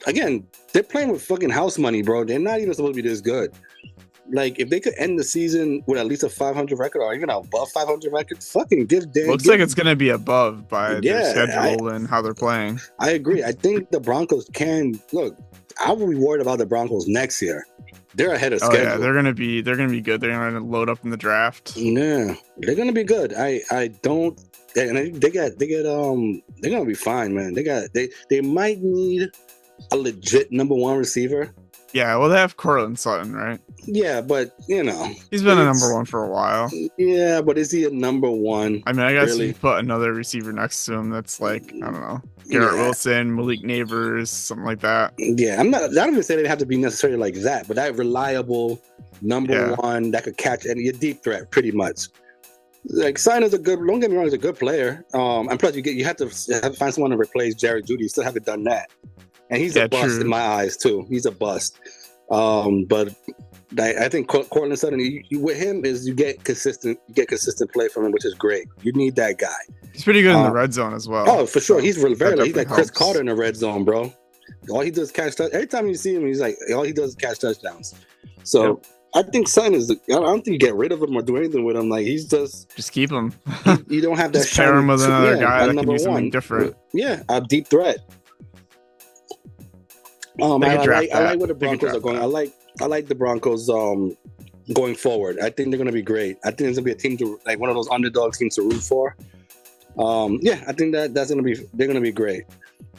Again, they're playing with fucking house money, bro. They're not even supposed to be this good. Like, if they could end the season with at least a 500 record or even above 500 record, fucking give them. Looks like it's going to be above by their schedule and how they're playing. I agree. I think the Broncos can look. I would be worried about the Broncos next year. They're ahead of schedule. Yeah, they're gonna be good. They're gonna load up in the draft. Yeah, they're gonna be good. I don't. They're gonna be fine, man. They might need a legit number one receiver. Yeah, well, they have Cortland Sutton, right? Yeah, but he's been a number one for a while. Yeah, but is he a number one? I mean, I guess you put another receiver next to him that's like, I don't know, Garrett Wilson, Malik Neighbors, something like that. Yeah, I don't even say they have to be necessarily like that, but that reliable number one that could catch any deep threat, pretty much. Like Sutton is a good. Don't get me wrong, he's a good player. And plus, you have to find someone to replace Jerry Jeudy. You still haven't done that. And he's a bust in my eyes, too. He's a bust. But I think Cortland Sutton, with him, is you get consistent play from him, which is great. You need that guy. He's pretty good in the red zone as well. Oh, for sure. He's like Chris Carter in the red zone, bro. All he does is catch touchdowns. Every time you see him, all he does is catch touchdowns. So I think Sutton is I don't think you get rid of him or do anything with him. Like, he's just keep him. You don't have that. Just pair him with another guy that can do something different. Yeah, a deep threat. I like where the Broncos are going. I like the Broncos going forward. I think they're going to be great. I think it's going to be a team to like one of those underdog teams to root for. I think they're going to be great.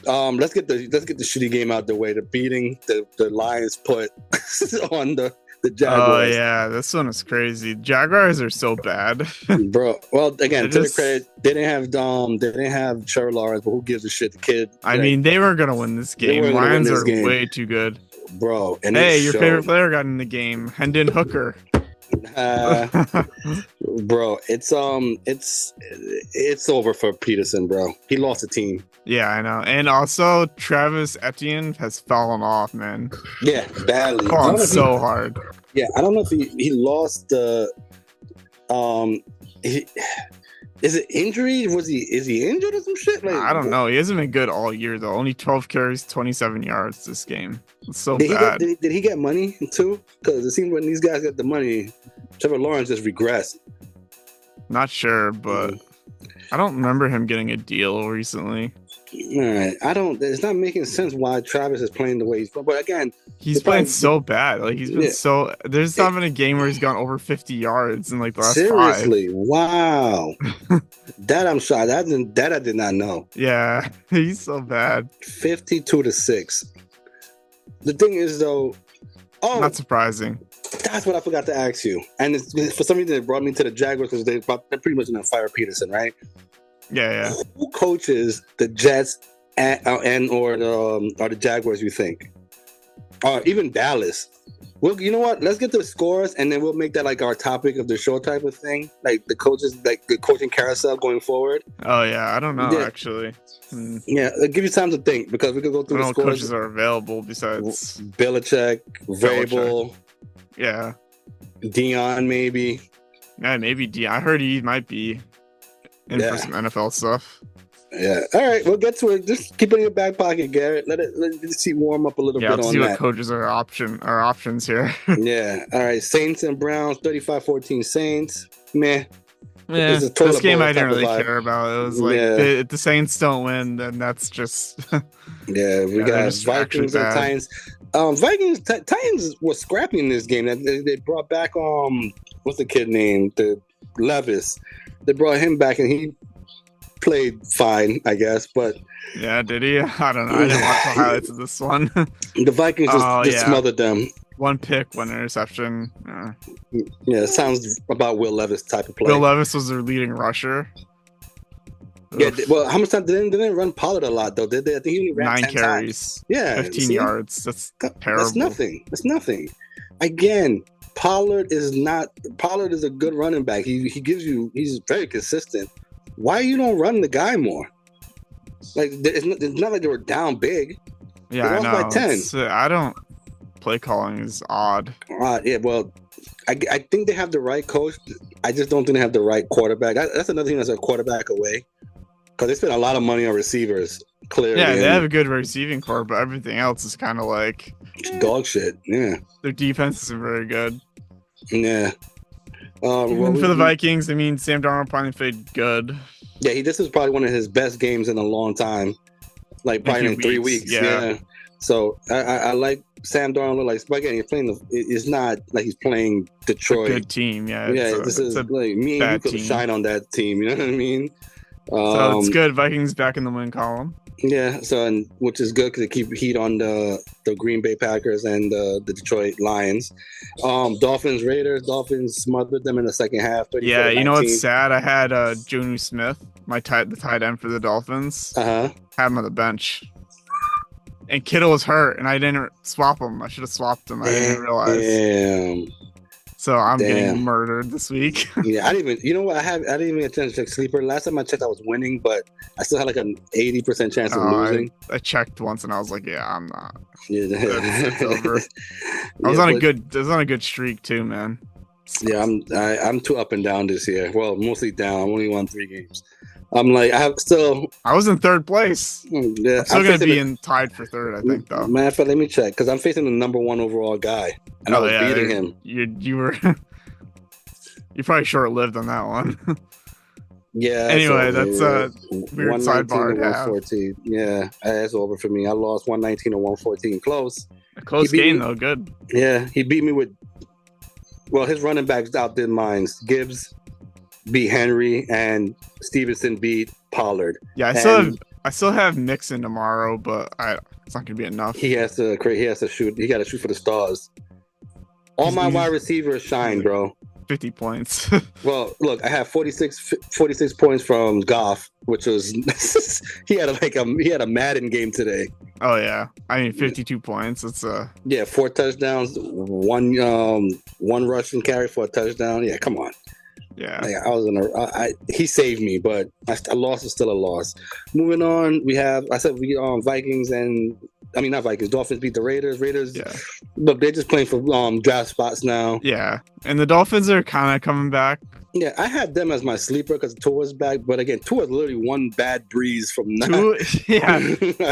Let's get the shitty game out the way. The beating the Lions put on the Jaguars. Oh yeah, this one is crazy. Jaguars are so bad, bro. Well, again, to the credit, they didn't have Trevor Lawrence, but who gives a shit? The kid. I mean, they were gonna win this game. Lions are way too good, bro. And hey, your favorite player got in the game, Hendon Hooker. Bro, it's over for Peterson, bro. He lost the team. Yeah, I know. And also, Travis Etienne has fallen off, man. Yeah, badly. Fallen so hard. Yeah, I don't know if he lost the. Is it injury? Is he injured or some shit? Like, I don't know. He hasn't been good all year though. Only 12 carries, 27 yards this game. It's so bad. Did he get money too? Because it seems when these guys get the money, Trevor Lawrence just regressed. Not sure, but I don't remember him getting a deal recently. All right, it's not making sense why Travis is playing the way he's playing. But again, he's playing so bad. Like he's been so. There's not been a game where he's gone over 50 yards in like the last seriously. 5. Wow, that I'm shocked. That I did not know. Yeah, he's so bad. 52-6. The thing is though, not surprising. That's what I forgot to ask you. And for some reason, it brought me to the Jaguars because they're pretty much going to fire Peterson, right? Yeah. Who coaches the Jets or the Jaguars, you think? Or even Dallas? Well, you know what? Let's get to the scores, and then we'll make that like our topic of the show type of thing. Like the coaches, like the coaching carousel going forward. Oh, yeah. I don't know, actually. Yeah, it'll give you time to think because we could go through the scores. Coaches are available besides Belichick, Vrabel. Yeah. Dion, maybe. Yeah, maybe Dion. I heard he might be in for some NFL stuff. Yeah. All right, we'll get to it. Just keep it in your back pocket, Garrett. Let it see warm up a little bit on that. Yeah, let's see what coaches are options here. Yeah. All right. Saints and Browns, 35-14 Saints. Meh. Yeah, this game I didn't really care about. It was like if the Saints don't win, then that's just yeah. We got Vikings and Titans. Titans were scrappy in this game. They brought back what's the kid name? The Levis. They brought him back and he played fine, I guess. But yeah, did he? I don't know. I didn't watch the highlights of this one. The Vikings just smothered them. 1 pick, 1 interception. Yeah, it sounds about Will Levis type of play. Will Levis was their leading rusher. Yeah, well, how much time they didn't run Pollard a lot though? Did they? I think he only ran 9 carries. Yeah, 15 yards. That's terrible. That's nothing. Again, Pollard is a good running back. He's very consistent. Why you don't run the guy more? Like it's not like they were down big. Yeah, I know. By 10. I don't. Play calling is odd. Yeah, well, I think they have the right coach. I just don't think they have the right quarterback. That's another thing that's a quarterback away. Because they spend a lot of money on receivers, clearly. Yeah, they have a good receiving core, but everything else is kind of like... dog shit, yeah. Their defense isn't very good. Yeah. Even for the Vikings, I mean, Sam Darnold probably played good. Yeah, this is probably one of his best games in a long time. Like, probably in 3 weeks. Yeah. So, I like Sam Darnold. Like, again, you're playing it's not like he's playing Detroit. It's a good team, yeah. This is like me and you could shine on that team. You know what I mean? So it's good. Vikings back in the win column. Yeah, so which is good because they keep heat on the Green Bay Packers and the Detroit Lions. Dolphins, Raiders. Dolphins smothered them in the second half. Yeah, you know what's sad? I had Jonnu Smith, the tight end for the Dolphins. Had him on the bench, and Kittle was hurt, and I didn't swap him. I should have swapped him. I didn't realize. Damn. So I'm getting murdered this week. Yeah, I didn't even. You know what? I didn't even get a chance to check sleeper. Last time I checked, I was winning, but I still had like an 80% chance of losing. I checked once, and I was like, "Yeah, I'm not." Yeah, it's over. I was on a good streak too, man. Yeah, I'm too up and down this year. Well, mostly down. I only won 3 games. I'm like, I was in third place. Yeah, I'm still gonna be tied for third, I think, though. Matter of fact, let me check because I'm facing the number 1 overall guy, and I was beating him. You were you're probably short-lived on that one. Yeah. Anyway, that's a weird sidebar. 114. Yeah, that's over for me. I lost 119 to 114. Close. A close game though. Good. Yeah, he beat me with. Well, his running backs outdid mine. Gibbs beat Henry, and Stevenson beat Pollard. Yeah, I still have Mixon tomorrow, but it's not gonna be enough. He has to shoot. He got to shoot for the stars. All my wide receivers shine, bro. 50 points. Well, look, I have 46 points from Goff, which was he had a Madden game today. Oh yeah, I mean 52 points. It's 4 touchdowns, one rushing carry for a touchdown. Yeah, come on. Yeah, I was he saved me, but a loss is still a loss. Moving on, Vikings and not Vikings. Dolphins beat the Raiders. Look, they're just playing for draft spots now. Yeah, and the Dolphins are kind of coming back. Yeah, I had them as my sleeper because Tua's back, but again, Tua's literally one bad breeze from that. Yeah,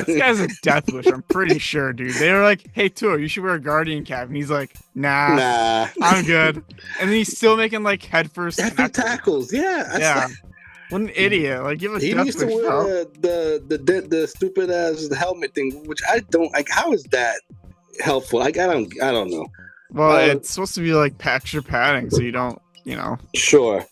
this guy's a death wish. I'm pretty sure, dude. They were like, "Hey, Tua, you should wear a Guardian cap," and he's like, "Nah, I'm good." And then he's still making like head first tackles. Yeah. What an idiot! Like, give a he death needs to wear the stupid ass helmet thing, which I don't like. How is that helpful? Like, I don't know. Well, it's supposed to be like extra padding, so you don't, Sure.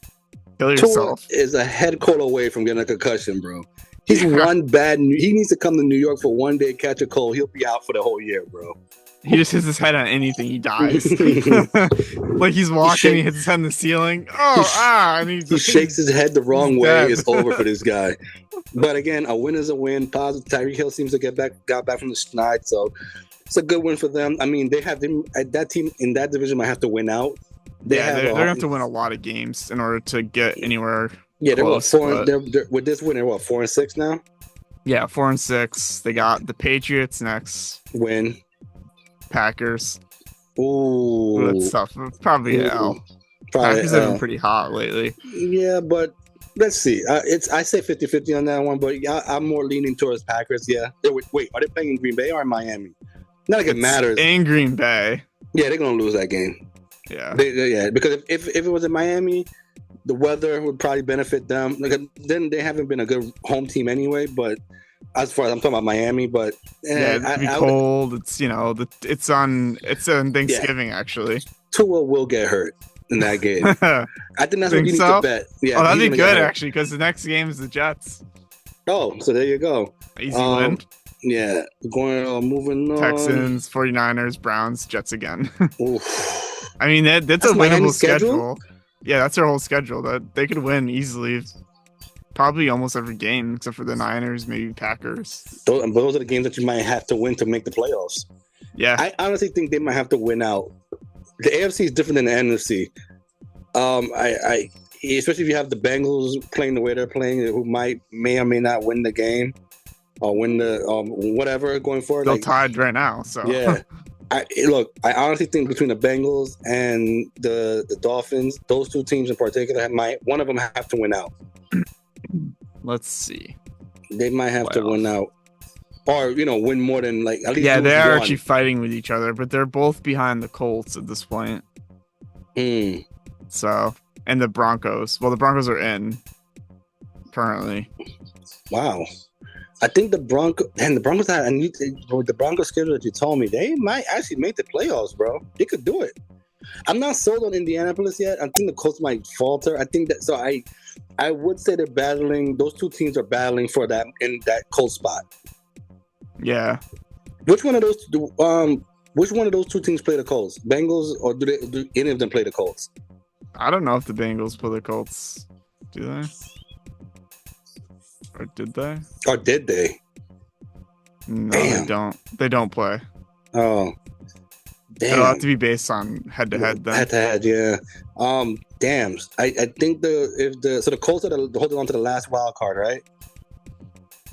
Kill yourself. Tua is a head cold away from getting a concussion, bro. He's he needs to come to New York for one day, catch a cold. He'll be out for the whole year, bro. He just hits his head on anything, he dies. Like he's walking, he hits his head on the ceiling. And he shakes his head the wrong way. It's over for this guy. But again, a win is a win. Positive. Tyreek Hill seems to got back from the schneid, so it's a good win for them. I mean, that team in that division might have to win out. They're gonna have to win a lot of games in order to get anywhere. Yeah, close, they're with this win. They're 4-6 now. Yeah, 4-6. They got the Patriots next. Win. Packers. Ooh, that's tough. Probably an L. Packers have been pretty hot lately. Yeah, but let's see. I say 50-50 on that one, but I'm more leaning towards Packers. Yeah. Wait, are they playing in Green Bay or in Miami? Not like it matters. In Green Bay. Yeah, they're gonna lose that game. Yeah. Because if it was in Miami, the weather would probably benefit them. Like, then they haven't been a good home team anyway. But as far as I'm talking about Miami, but it'd be cold. It's it's on Thanksgiving actually. Tua will get hurt in that game. I think that's what you need to bet. Yeah, that'd be good actually because the next game is the Jets. Oh, so there you go. Easy win. Yeah, moving on. Texans, 49ers, Browns, Jets again. I mean that's a winnable schedule. Yeah, that's their whole schedule. That they could win easily. Probably almost every game except for the Niners, maybe Packers. Those are the games that you might have to win to make the playoffs. Yeah, I honestly think they might have to win out. The AFC is different than the NFC. I especially if you have the Bengals playing the way they're playing, who may or may not win the game or win the whatever going forward. They're tied right now. So yeah. I honestly think between the Bengals and the Dolphins, those two teams in particular, one of them have to win out. Let's see. They might have to win out, or win more than at least. Yeah, they are actually fighting with each other, but they're both behind the Colts at this point. So, and the Broncos. Well, the Broncos are in currently. Wow. I think the Broncos with the Broncos schedule that you told me, they might actually make the playoffs, bro. They could do it. I'm not sold on Indianapolis yet. I think the Colts might falter. I think that. So I would say they're battling. Those two teams are battling for that in that Colts spot. Yeah. Which one of those? Which one of those two teams play the Colts? Bengals, or do any of them play the Colts? I don't know if the Bengals play the Colts. Do they? Or did they? Or did they? No, they don't. They don't play. Oh, damn. It'll have to be based on head-to-head then. Head-to-head, yeah. Damn. I think the Colts are holding on to the last wild card, right?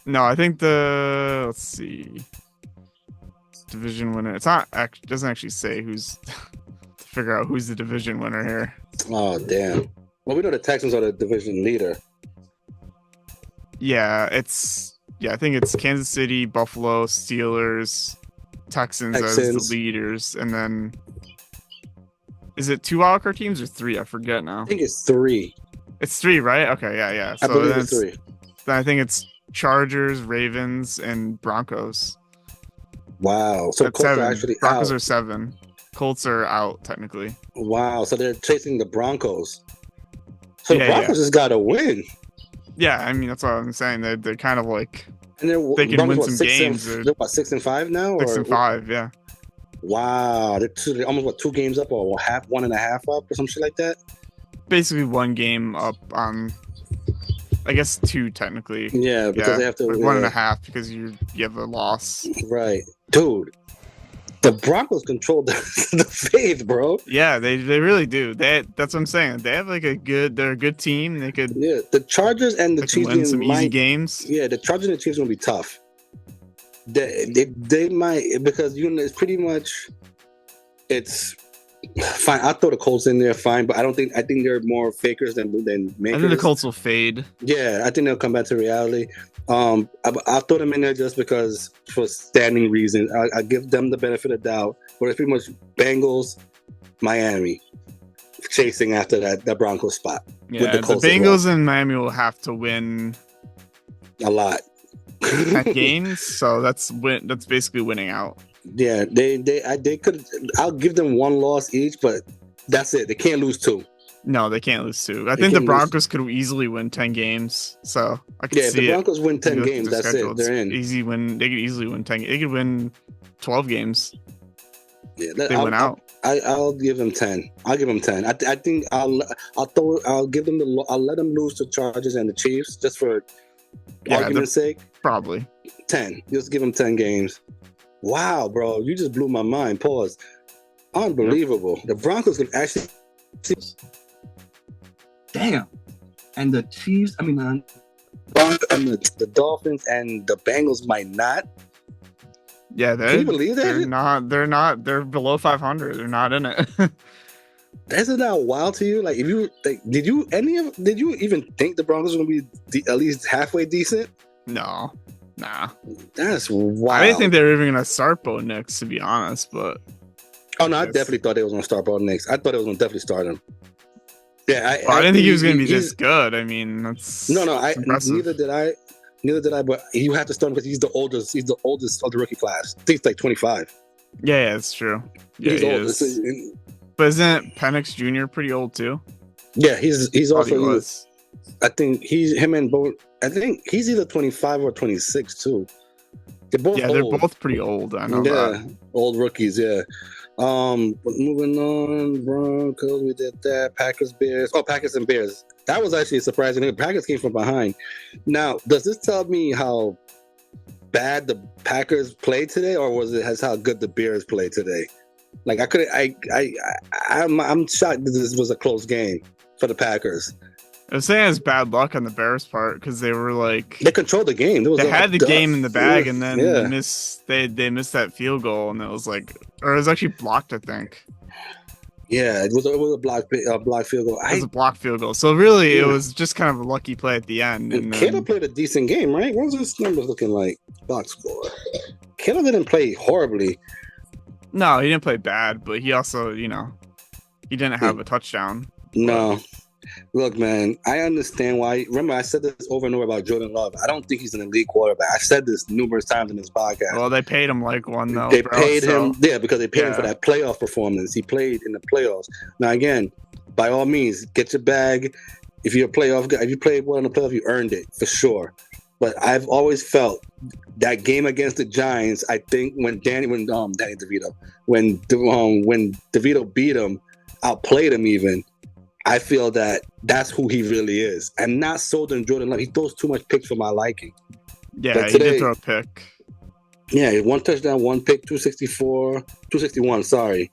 No, I think let's see. Division winner. It's not. Doesn't actually say who's to figure out who's the division winner here. Oh, damn. Well, we know the Texans are the division leader. Yeah, I think it's Kansas City, Buffalo, Steelers, Texans as the leaders, and then is it 2 wildcard teams or 3? I forget now. I think it's 3. It's 3, right? Okay, yeah. I believe it's 3. Then I think it's Chargers, Ravens, and Broncos. Wow. So Colts are actually Broncos out. are 7. Colts are out technically. Wow. So they're chasing the Broncos. So the Broncos just got to win. Yeah, I mean that's what I'm saying. They're kind of like and they can win some games. They're about 6-5 now. 6-5, yeah. Wow, they're almost 2 games up, or 1.5 up, or some shit like that. Basically, 1 game up on. I guess 2 technically. Yeah, because they have to 1.5 because you have a loss. Right, dude. The Broncos control the faith, bro. Yeah, they really do. That's what I'm saying. They have like they're a good team. They could. Yeah, the Chargers and the Chiefs win some easy games. Yeah, the Chargers and the Chiefs are gonna be tough. They might, because it's pretty much it's fine. I'll throw the Colts in there, fine, but I think they're more fakers than makers. I think the Colts will fade. Yeah, I think they'll come back to reality. I'll throw them in there just because for standing reasons. I give them the benefit of doubt, but it's pretty much Bengals, Miami chasing after that Broncos spot. Yeah, with the Bengals and Miami will have to win a lot. 10 games, so that's basically winning out. Yeah, they could. I'll give them 1 loss each, but that's it. They can't lose 2. No, they can't lose 2. I think the Broncos could easily win 10 games. So I could see if the Broncos win 10 games, that's schedule. it. They're in. Easy win. They could easily win 10. They could win 12 games. Yeah, they win out. I'll give them 10. I'll give them 10. I think I'll give them I'll let them lose to Chargers and the Chiefs just for argument's sake. Probably 10. Just give them 10 games. Wow, bro, you just blew my mind. Pause. Unbelievable. Yep. The Broncos can actually. Damn. And the Chiefs, the Dolphins and the Bengals might not. Yeah, can you believe that? They're not. They're below 500. They're not in it. Isn't that wild to you? Like, if you did you even think the Broncos were gonna be at least halfway decent? No, nah. That's wild. I didn't think they were even gonna start Bo Nix, to be honest. But I definitely thought they was gonna start Bo Nix. I thought they was gonna definitely start him. Yeah, I didn't think he was gonna be this good. I mean, that's neither did I. But you have to start him because he's the oldest. He's the oldest of the rookie class. I think he's like 25. Yeah, it's true. Yeah, he's old. But isn't Penix Jr. pretty old too? Yeah, he's also. I think him and Bo. I think he's either 25 or 26 too. They're both old. They're both pretty old. I know that. Old rookies. Yeah. But moving on, Broncos, we did that. Packers, Bears. Oh, Packers and Bears. That was actually surprising. The Packers came from behind. Now, does this tell me how bad the Packers played today, or has how good the Bears played today? Like, I'm shocked that this was a close game for the Packers. I was saying it's bad luck on the Bears' part because they were like they controlled the game. They had the game in the bag, and then they missed that field goal, and it was like, or it was actually blocked, I think. Yeah, it was a block field goal. It was a block field goal. So really, it was just kind of a lucky play at the end. And Kittle played a decent game, right? What was his numbers looking like? Box score. Kittle didn't play horribly. No, he didn't play bad, but he also, he didn't have a touchdown. No. Look, man, I understand why. Remember, I said this over and over about Jordan Love. I don't think he's an elite quarterback. I've said this numerous times in this podcast. Well, they paid him like one, though. They paid him, because they paid him for that playoff performance. He played in the playoffs. Now, again, by all means, get your bag. If you're a playoff guy, if you played well in the playoff, you earned it for sure. But I've always felt that game against the Giants. I think when DeVito beat him, outplayed him even. I feel that that's who he really is. I'm not sold on Jordan Love. He throws too much picks for my liking. Yeah, he did throw a pick. Yeah, 1 touchdown, 1 pick, 261. Sorry,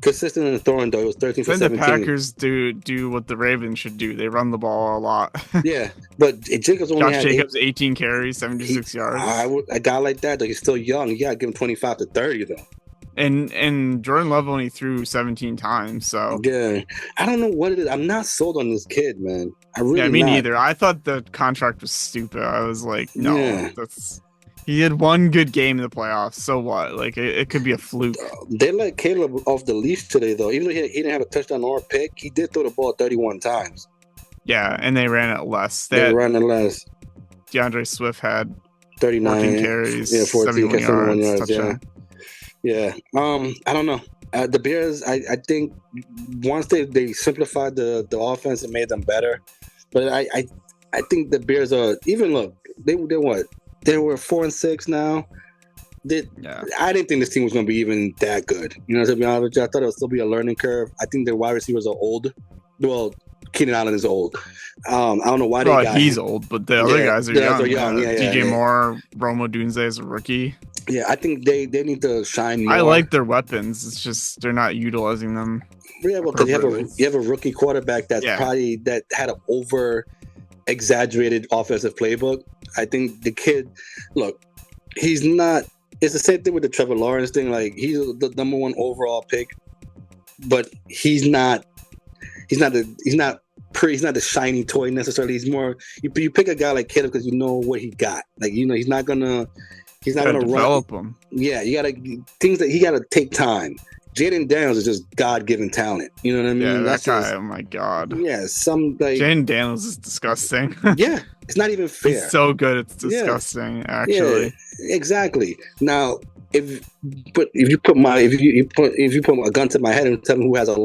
consistent in the throwing though. It was 13 for 17. The Packers do what the Ravens should do. They run the ball a lot. Yeah, but Jacobs only had 18 carries, 76 yards. A guy like that, though, he's still young. You gotta give him 25 to 30 though. And Jordan Love only threw 17 times, so yeah, I don't know what it is. I'm not sold on this kid, man. Me neither. I thought the contract was stupid. I was like, no, he had one good game in the playoffs. So what? Like it could be a fluke. They let Caleb off the leash today, though. Even though he didn't have a touchdown or a pick, he did throw the ball 31 times. Yeah, and they ran it less. They ran it less. DeAndre Swift had 39 14 carries, 14 71 yards. Yeah. I don't know. The Bears, I think once they simplified the offense, it made them better. But I think the Bears are they what? They were 4-6 now. I didn't think this team was going to be even that good. You know, to be honest with you, I thought it would still be a learning curve. I think their wide receivers are old. Well, Keenan Allen is old. I don't know why they got he's him. old, but the other guys are young. DJ yeah. Moore, Rome Odunze is a rookie. Yeah, I think they need to shine more. I like their weapons. It's just they're not utilizing them. Yeah, well, because you have a rookie quarterback that had an over exaggerated offensive playbook. I think the kid, look, he's not. It's the same thing with the Trevor Lawrence thing. Like he's the number 1 overall pick, but he's not the shiny toy necessarily. He's more. You pick a guy like Caleb because you know what he got. Like he's not gonna develop him. Yeah, you gotta things that he gotta take time. Jaden Daniels is just God-given talent. You know what I mean? Yeah, that guy. Oh my God. Yeah, Jaden Daniels is disgusting. Yeah, it's not even fair. He's so good, it's disgusting. Actually, yeah, exactly. Now, if you put a gun to my head and tell me who has a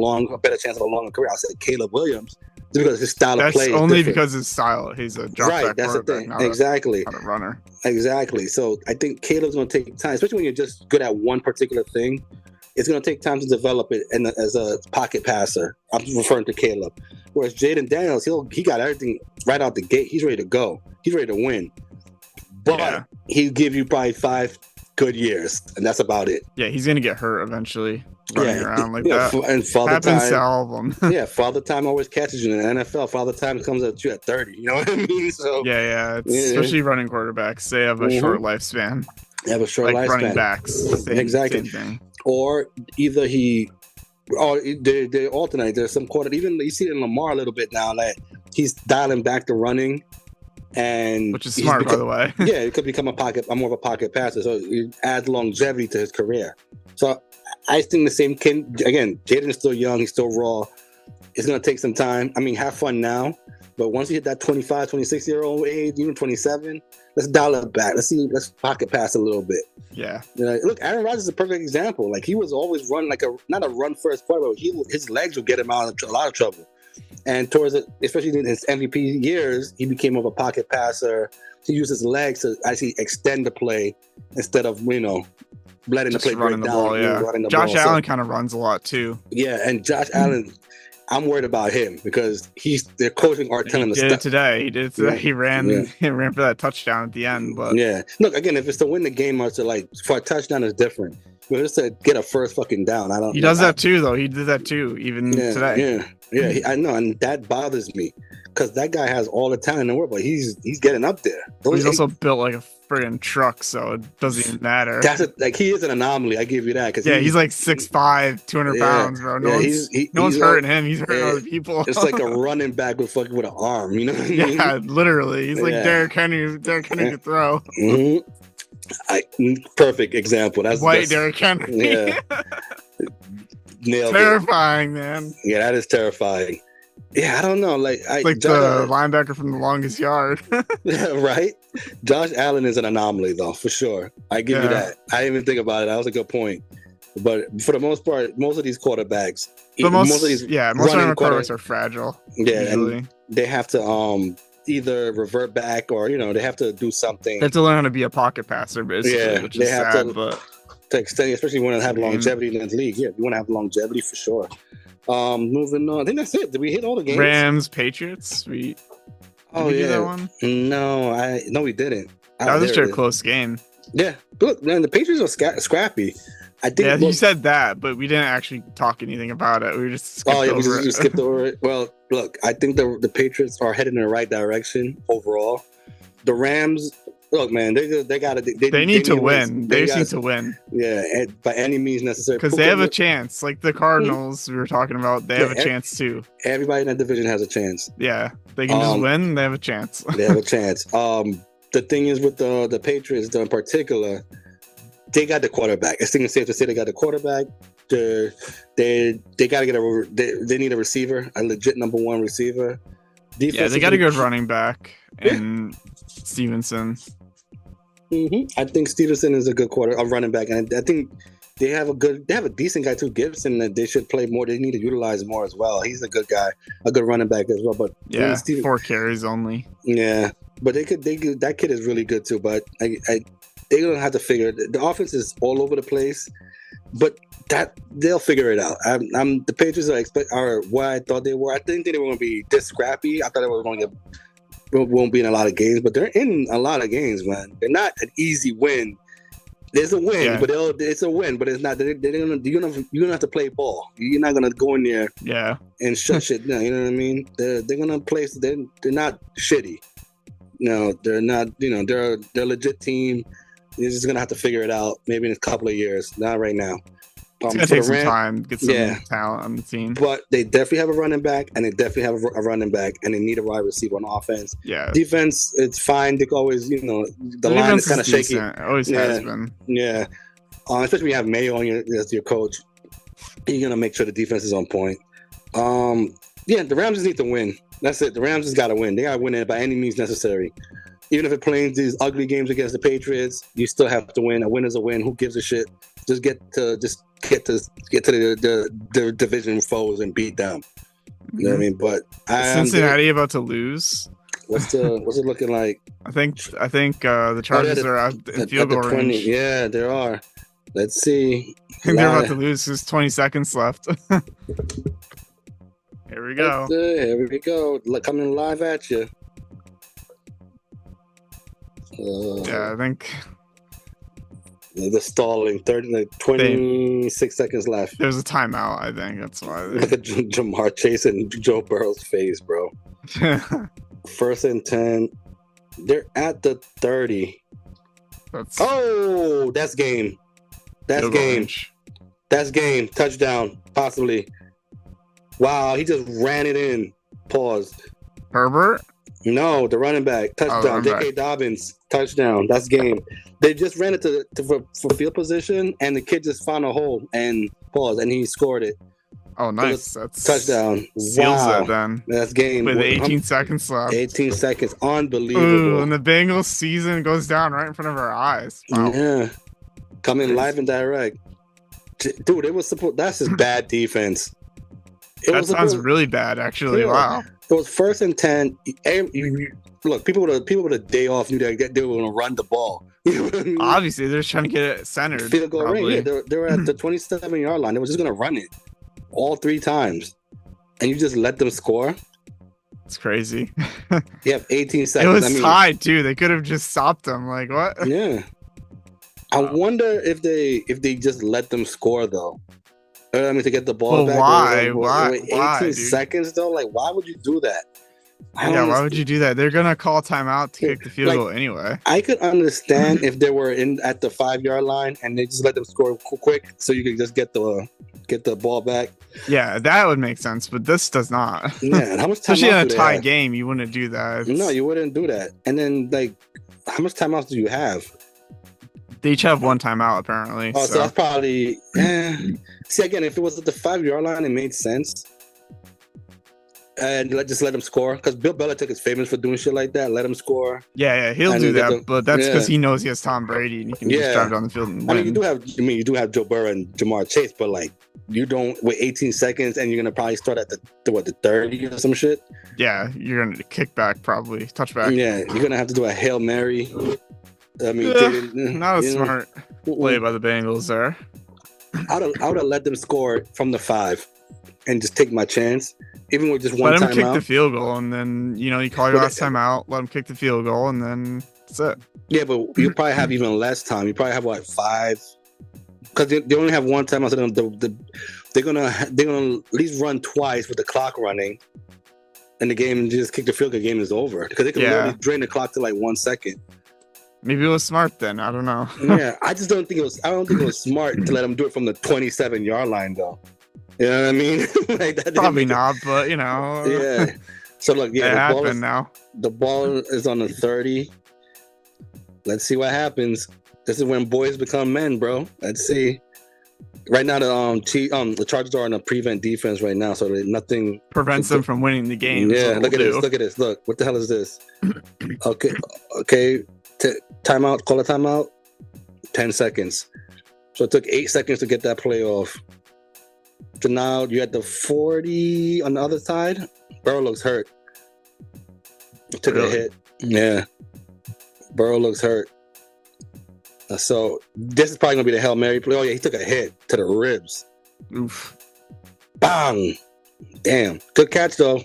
better chance of a longer career, I'll say Caleb Williams. Just because his style of play is only different. Because his style. He's a drop back that's the thing. Exactly. Not a runner. Exactly. So I think Caleb's going to take time, especially when you're just good at one particular thing. It's going to take time to develop it as a pocket passer. I'm referring to Caleb. Whereas Jaden Daniels, he got everything right out the gate. He's ready to go. He's ready to win. But he'll give you probably 5 good years, and that's about it. Yeah, he's going to get hurt eventually. Running around like that. And Father happens Time, to all of them. Yeah, Father Time always catches you in the NFL. Father Time comes at you at 30. You know what I mean? So especially running quarterbbacs. They have a short lifespan. They have a short lifespan. Running backs. Exactly. Same thing. Or either they alternate. There's some quarter. Even you see it in Lamar a little bit now that he's dialing back the running. Which is smart, by the way. Yeah, it could become more of a pocket passer. So it adds longevity to his career. So I think the same kid, again, Jaden is still young. He's still raw. It's going to take some time. I mean, have fun now. But once you hit that 25, 26-year-old age, even 27, let's dial it back. Let's pocket pass a little bit. Yeah. Look, Aaron Rodgers is a perfect example. Like, he was always run not a run-first quarterback. His legs would get him out of a lot of trouble. And especially in his MVP years, he became more of a pocket passer. He used his legs to actually extend the play instead of, letting the play break down. Josh Allen kind of runs a lot too. Yeah, and Josh Allen, I'm worried about him because their coaching are telling him to stop. He did it today. He ran for that touchdown at the end. But look, again, if it's to win the game or to for a touchdown is different. But just to get a first fucking down, I don't. He does that too, though. He did that too, even today. Yeah, I know, and that bothers me because that guy has all the talent in the world, but he's getting up there. He's also built like a friggin' truck, so it doesn't even matter. He is an anomaly. I give you that. He's like 6'5", 200 pounds, bro. No one's hurting him. He's hurting other people. It's like a running back with an arm. You know what I mean? Yeah, literally. He's like Derrick Henry. Derrick Henry could throw. Mm-hmm. Perfect example. That's Derrick Henry. Yeah. Nailed terrifying, man. Yeah, that is terrifying. Yeah, I don't know. Like the linebacker from the longest yard. Right? Josh Allen is an anomaly, though, for sure. I give you that. I didn't even think about it. That was a good point. But for the most part, most of these quarterbacks, most of these quarterbacks are fragile. Yeah, usually. And they have to either revert back or they have to do something. They have to learn how to be a pocket passer, basically, which is sad, but to extend, especially when they have longevity in the league. Yeah, you want to have longevity for sure. Moving on. I think that's it. Did we hit all the games? Rams, Patriots. Did we do that one? No, we didn't. That was just a close game. Yeah, look, man, the Patriots are scrappy. I think. Yeah, you said that, but we didn't actually talk anything about it. We just skipped over it. We just skipped over it. Well, look, I think the Patriots are headed in the right direction overall. The Rams, look, man, they got to. They need to win. They just need to win. Yeah, by any means necessary. Because they have a chance. Like the Cardinals we were talking about, they have a chance too. Everybody in that division has a chance. Yeah, they can just win. They have a chance. They have a chance. The thing is with the Patriots, though, in particular, they got the quarterback. I think it's safe to say they got the quarterback. They got to get they need a receiver, a legit number one receiver. They got a good running back and Stevenson. Mm-hmm. I think Stevenson is a good running back, and I think they have a decent guy too, Gibson, that they should play more. They need to utilize more as well. He's a good guy, a good running back as well. But 4 carries only. Yeah, but that kid is really good too. But they're gonna have to figure it. The offense is all over the place, but that they'll figure it out. The Patriots are what I thought they were. I didn't think they were going to be this scrappy. I thought they were going to won't be in a lot of games, but they're in a lot of games, man. They're not an easy win. There's a win, but it's a win, but it's not. You're gonna have to play ball. You're not gonna go in there, and shut shit down. You know what I mean? They're gonna play. They're not shitty. No, they're not. They're a legit team. You're just gonna have to figure it out. Maybe in a couple of years. Not right now. It's gonna take some time to get some talent on the team. But they definitely have a running back, and they definitely have a running back, and they need a wide receiver on offense. Yeah. Defense, it's fine. They always, the line is kind of shaky. It always has been. Yeah. Especially when you have Mayo as your coach, you're gonna make sure the defense is on point. The Rams just need to win. That's it. The Rams just gotta win. They gotta win it by any means necessary. Even if it plays these ugly games against the Patriots, you still have to win. A win is a win. Who gives a shit? Just get to the division foes and beat them. You know what I mean? But Cincinnati about to lose. What's it looking like? I think the Chargers are out in field goal range. Yeah, there are. Let's see. I think they're about to lose. There's 20 seconds left. Here we go. Here we go. Coming live at you. I think the stalling 26 seconds left. There's a timeout. I think that's why. Look at Jamar Chase and Joe Burrow's face, bro. 1st and 10. They're at the 30. That's game. That's game. Range. That's game. Touchdown, possibly. Wow, he just ran it in. Pause. Herbert? No, the running back. Touchdown. J.K. Dobbins. Touchdown. That's game. They just ran it for field position, and the kid just found a hole and paused, and he scored it. Oh, nice. That's touchdown. Seals it then. That's game. With 18 seconds left. 18 seconds. Unbelievable. Ooh, and the Bengals season goes down right in front of our eyes. Wow. Yeah. Coming live and direct. Dude, that's just bad defense. That sounds really bad, actually. Yeah. Wow. It was 1st and 10. Look, people with a day off knew that they were going to run the ball. Obviously, they're just trying to get it centered. Field goal range. Yeah, they were at the 27-yard line. They were just going to run it all 3 times, and you just let them score. It's crazy. You have 18 seconds. It was tied too. They could have just stopped them. Like what? Yeah. I wonder if they just let them score though. I mean, to get the ball back. Why? 18 seconds though. Like, why would you do that? Why would you do that? They're gonna call timeout to kick the field goal anyway. I could understand if they were at the 5-yard line and they just let them score quick, so you could just get the ball back. Yeah, that would make sense, but this does not. Yeah, and how much time? Especially in a tie game, you wouldn't do that. No, you wouldn't do that. And then, like, how much timeouts do you have? They each have 1 timeout, apparently. Oh, so that's probably. See, again, if it was at the 5-yard line, it made sense. and just let him score, because Bill Belichick is famous for doing shit like that. Let him score. Yeah, he'll do that, but that's because he knows he has Tom Brady and he can just drive down the field and win. I mean, you do have Joe Burrow and Jamar Chase, but like you don't with 18 seconds, and you're gonna probably start at the 30 or some shit. Yeah, you're gonna kick back, probably touchback. Yeah, you're gonna have to do a Hail Mary. I mean, not a smart play by the Bengals there. I would have let them score from the 5 and just take my chance. Even with just one let time him kick out. the field goal, and then you call your last time out. Let him kick the field goal, and then that's it. Yeah, but you probably have even less time. You probably have 5, because they only have one time out. So they're gonna at least run twice with the clock running, and the game just kick the field goal. Game is over, because they can literally drain the clock to like 1 second. Maybe it was smart then. I don't know. Yeah, I just don't think it was. I don't think it was smart to let them do it from the 27-yard line, though. You know what I mean? Like that probably not, but Yeah. So look, the ball is on the 30. Let's see what happens. This is when boys become men, bro. Let's see. Right now, the Chargers are on a prevent defense right now, so nothing prevents them from winning the game. Yeah, look at this. Look at this. Look, what the hell is this? Okay. Timeout. Call a timeout. 10 seconds. So it took 8 seconds to get that play off. So now you're at the 40 on the other side. Burrow looks hurt. Took a hit. Yeah. Burrow looks hurt. So this is probably going to be the Hail Mary play. Oh, yeah, he took a hit to the ribs. Oof. Bang. Damn. Good catch, though.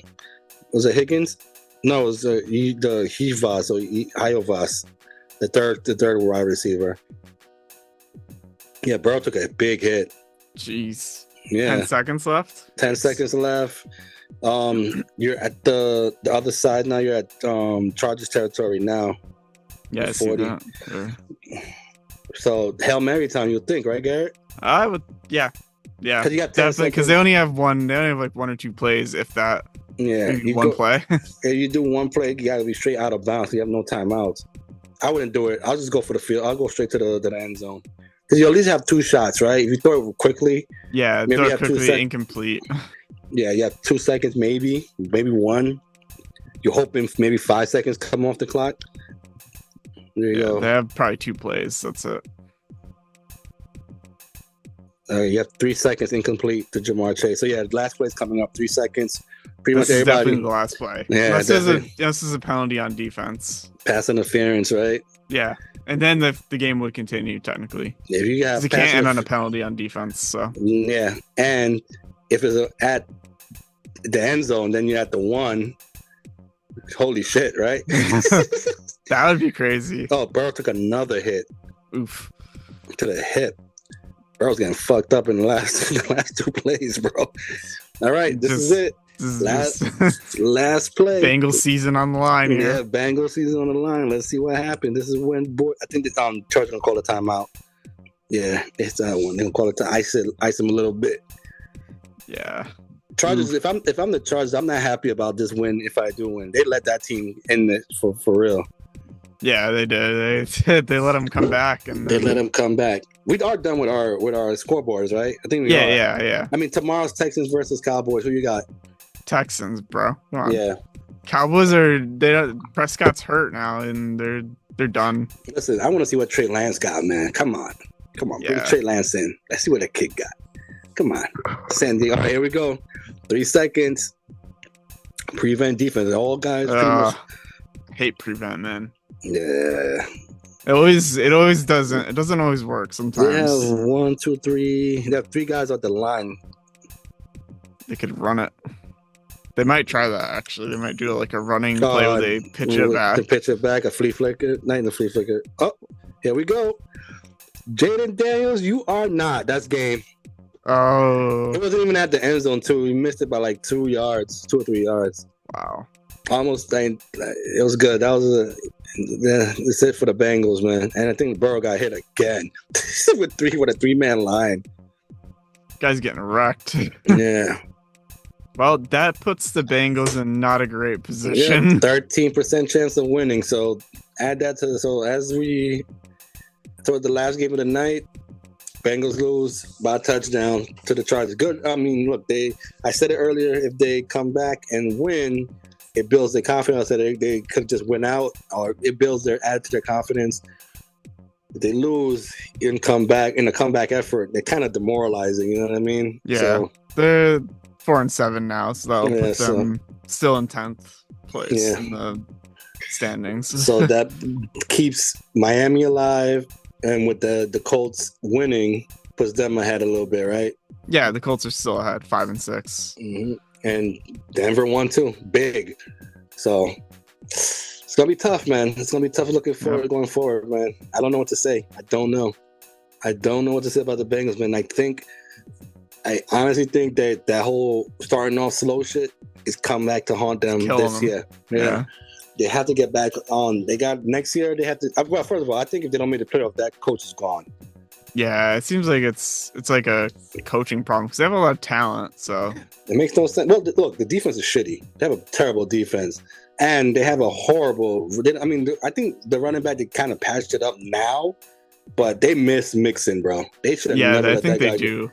Was it Higgins? No, it was the Hivas or Iovas, the third wide receiver. Yeah, Burrow took a big hit. Jeez. Yeah. 10 seconds left? 10 seconds left. You're at the other side now. You're at Chargers territory now. Yeah, I see that. Sure. So Hail Mary time, you'd think, right, Garrett? I would, yeah. Because you got definitely, because they only have like 1 or 2 plays, if that. Yeah, one play. If you do one play, you gotta be straight out of bounds. You have no timeouts. I wouldn't do it. I'll just go for the field. I'll go straight to the end zone, because you at least have 2 shots, right? If you throw it quickly, maybe throw it quickly, incomplete. Yeah, you have 2 seconds, maybe 1. You're hoping maybe 5 seconds come off the clock. There you go. They have probably 2 plays. That's it. You have 3 seconds incomplete to Jamar Chase. So yeah, last play's coming up. 3 seconds. Pretty much everybody. Is definitely the last play. Yeah, this is a penalty on defense. Pass interference, right? Yeah, and then the game would continue technically. If you have, it can't end on a penalty on defense. So yeah, and if it's at the end zone, then you're at the 1. Holy shit, right? That would be crazy. Oh, Burrow took another hit. Oof. To the hip. Burrow's getting fucked up in the last 2 plays, bro. All right, this is it. Last play. Bengals season on the line here. Yeah, Bengals season on the line. Let's see what happened. This is when I think the Chargers gonna call a timeout. Yeah, it's that one. They're gonna call it to ice him a little bit. Yeah. Chargers. If I'm the Chargers, I'm not happy about this win. If I do win, they let that team end it for real. Yeah, they did. They let him come back, and they let him come back. We are done with our scoreboards, right? I think we are. Yeah. I mean, tomorrow's Texans versus Cowboys. Who you got? Texans, bro. Come on. Yeah. Cowboys Prescott's hurt now, and they're done. Listen, I want to see what Trey Lance got, man. Come on, bring Trey Lance in. Let's see what that kid got. Come on, Sandy. All right, here we go. 3 seconds. Prevent defense. All guys. Hate prevent, man. Yeah. It doesn't always work sometimes. They have 1, 2, 3. They have 3 guys at the line. They could run it. They might try that, actually. They might do like a running play where they pitch it back. To pitch it back, a flea flicker. Not even a flea flicker. Oh, here we go. Jaden Daniels, you are not. That's game. Oh. It wasn't even at the end zone, too. We missed it by like 2 or 3 yards. Wow. Almost. It was good. That was that's it for the Bengals, man. And I think Burrow got hit again with a 3-man line. Guy's getting wrecked. Yeah. Well, that puts the Bengals in not a great position. Yeah, 13% chance of winning. So add that to as we toward the last game of the night. Bengals lose by a touchdown to the Chargers. Good. I mean, look, I said it earlier. If they come back and win, it builds their confidence that they could just win out, or it builds add to their confidence. If they lose and come back in a comeback effort, they're kind of demoralizing. You know what I mean? Yeah. So, they're 4-7 now, so that'll put them still in 10th place in the standings. So that keeps Miami alive, and with the Colts winning, puts them ahead a little bit, right? Yeah, the Colts are still ahead, 5-6. Mm-hmm. And Denver won too, big. So it's gonna be tough, man. It's gonna be tough going forward, man. I don't know what to say. I don't know what to say about the Bengals, man. I honestly think that whole starting off slow shit is come back to haunt them this year. Yeah. They have to get back on. They got next year. They have to. Well, first of all, I think if they don't make the playoff, that coach is gone. Yeah, it seems like it's like a coaching problem because they have a lot of talent. So it makes no sense. Well, look, the defense is shitty. They have a terrible defense, and they have a horrible. I think the running back, they kind of patched it up now, but they miss Mixon, bro. They should have never let that guy. Yeah, I think they do.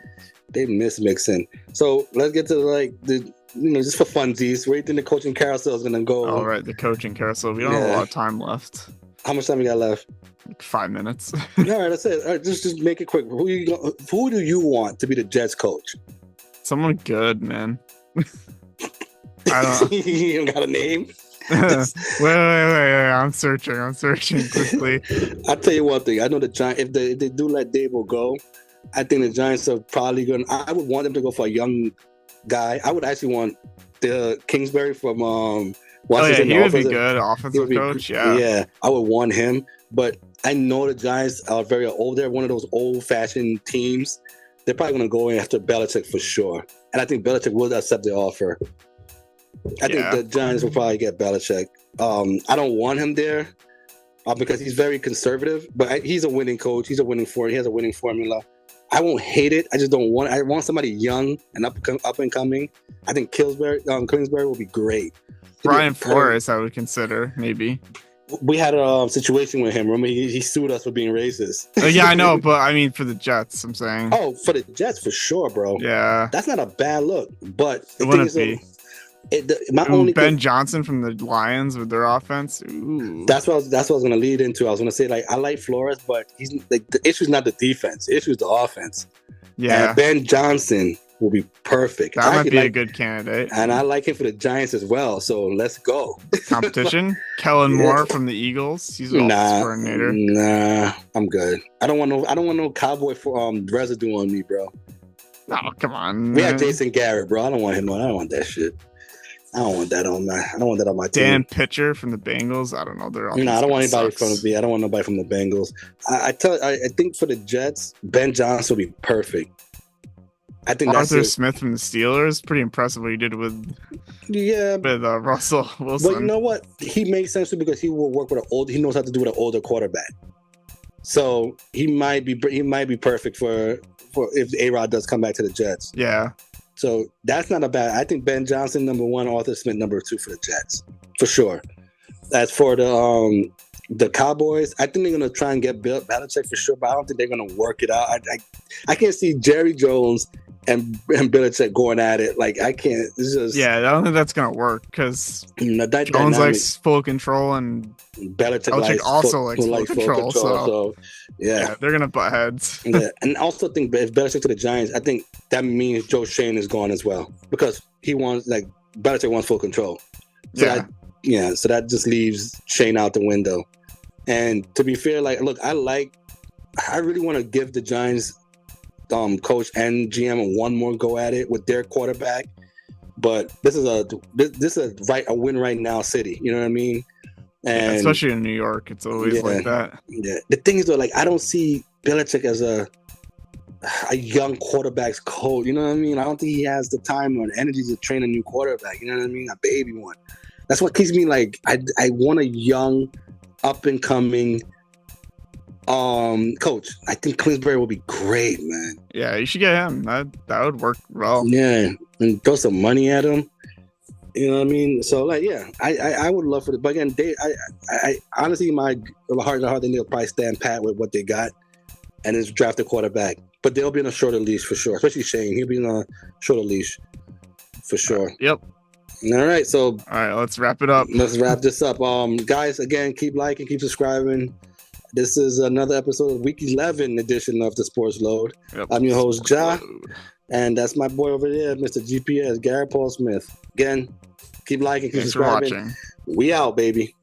They miss Mixon. So let's get to just for funsies. Where do you think the coaching carousel is gonna go? All right, the coaching carousel. We don't have a lot of time left. How much time we got left? 5 minutes. All right, that's it. All right, just make it quick. Who do you want to be the Jets coach? Someone good, man. I don't. You don't got a name? wait. I'm searching quickly. I'll tell you one thing. I know the Giants. If they do let Dable go, I think the Giants are probably going. I would want them to go for a young guy. I would actually want the Kingsbury from Washington. He would be good offensive coach. Yeah, I would want him. But I know the Giants are very old. They're one of those old-fashioned teams. They're probably going to go in after Belichick for sure. And I think Belichick will accept the offer. I think the Giants will probably get Belichick. I don't want him there because he's very conservative. But he's a winning coach. He has a winning formula. I won't hate it. I just don't want it. I want somebody young and up and coming. I think Kingsbury will be great. Brian Flores, I would consider, maybe. We had a situation with him. Remember, he sued us for being racist. Yeah, I know, but I mean, for the Jets, I'm saying. Oh, for the Jets, for sure, bro. Yeah. That's not a bad look, but it wouldn't be. Ben Johnson from the Lions with their offense. Ooh. That's what I was going to lead into. I was going to say, I like Flores, but he's the issue is not the defense. The issue is the offense. Yeah. And Ben Johnson will be perfect. That might be a good candidate. And I like him for the Giants as well. So let's go. Competition. Kellen Moore from the Eagles. He's an offensive coordinator. Nah, I'm good. I don't want no cowboy for residue on me, bro. Oh, come on. We had Jason Garrett, bro. I don't want him on. I don't want that shit. I don't want that on my team. Dan Pitcher from the Bengals. I don't know. I don't want anybody I don't want nobody from the Bengals. I think for the Jets, Ben Johnson will be perfect. I think Arthur Smith from the Steelers. Pretty impressive what he did with Russell Wilson. But you know what? He makes sense because he will work with he knows how to do with an older quarterback. So he might be perfect for if A-Rod does come back to the Jets. Yeah. So that's not a bad. I think Ben Johnson number 1, Arthur Smith number 2 for the Jets for sure. As for the Cowboys, I think they're gonna try and get Belichick for sure, but I don't think they're gonna work it out. I can't see Jerry Jones and Belichick going at it. Like I can't. It's just I don't think that's gonna work because Jones likes full control and Belichick also likes full control. So yeah, they're gonna butt heads. Yeah, and I also think if Belichick to the Giants, I think that means Joe Shane is gone as well because Belichick wants full control. So so that just leaves Shane out the window. And to be fair, look, I really want to give the Giants coach and GM one more go at it with their quarterback, but this is a win right now city. You know what I mean? And especially in New York, it's always like that. Yeah. The thing is though, I don't see Belichick as a young quarterback's coach. You know what I mean? I don't think he has the time or the energy to train a new quarterback. You know what I mean? A baby one. That's what keeps me I want a young, up and coming coach. I think Kingsbury will be great, man. Yeah, you should get him. That would work well. Yeah, and throw some money at him. You know what I mean? So I would love for it. But again, I honestly, my heart to heart, they need to probably stand pat with what they got and just draft a quarterback. but they'll be on a shorter leash for sure. Especially Shane, he'll be on a shorter leash for sure. Yep. All right, so let's wrap it up. Let's wrap this up. Guys, again, keep liking, keep subscribing. This is another episode of Week 11 edition of the Sports Load. Yep. I'm your host, Jah, and that's my boy over there, Mr. GPS, Garrett Paul Smith. Again, keep liking, keep subscribing. For watching. We out, baby.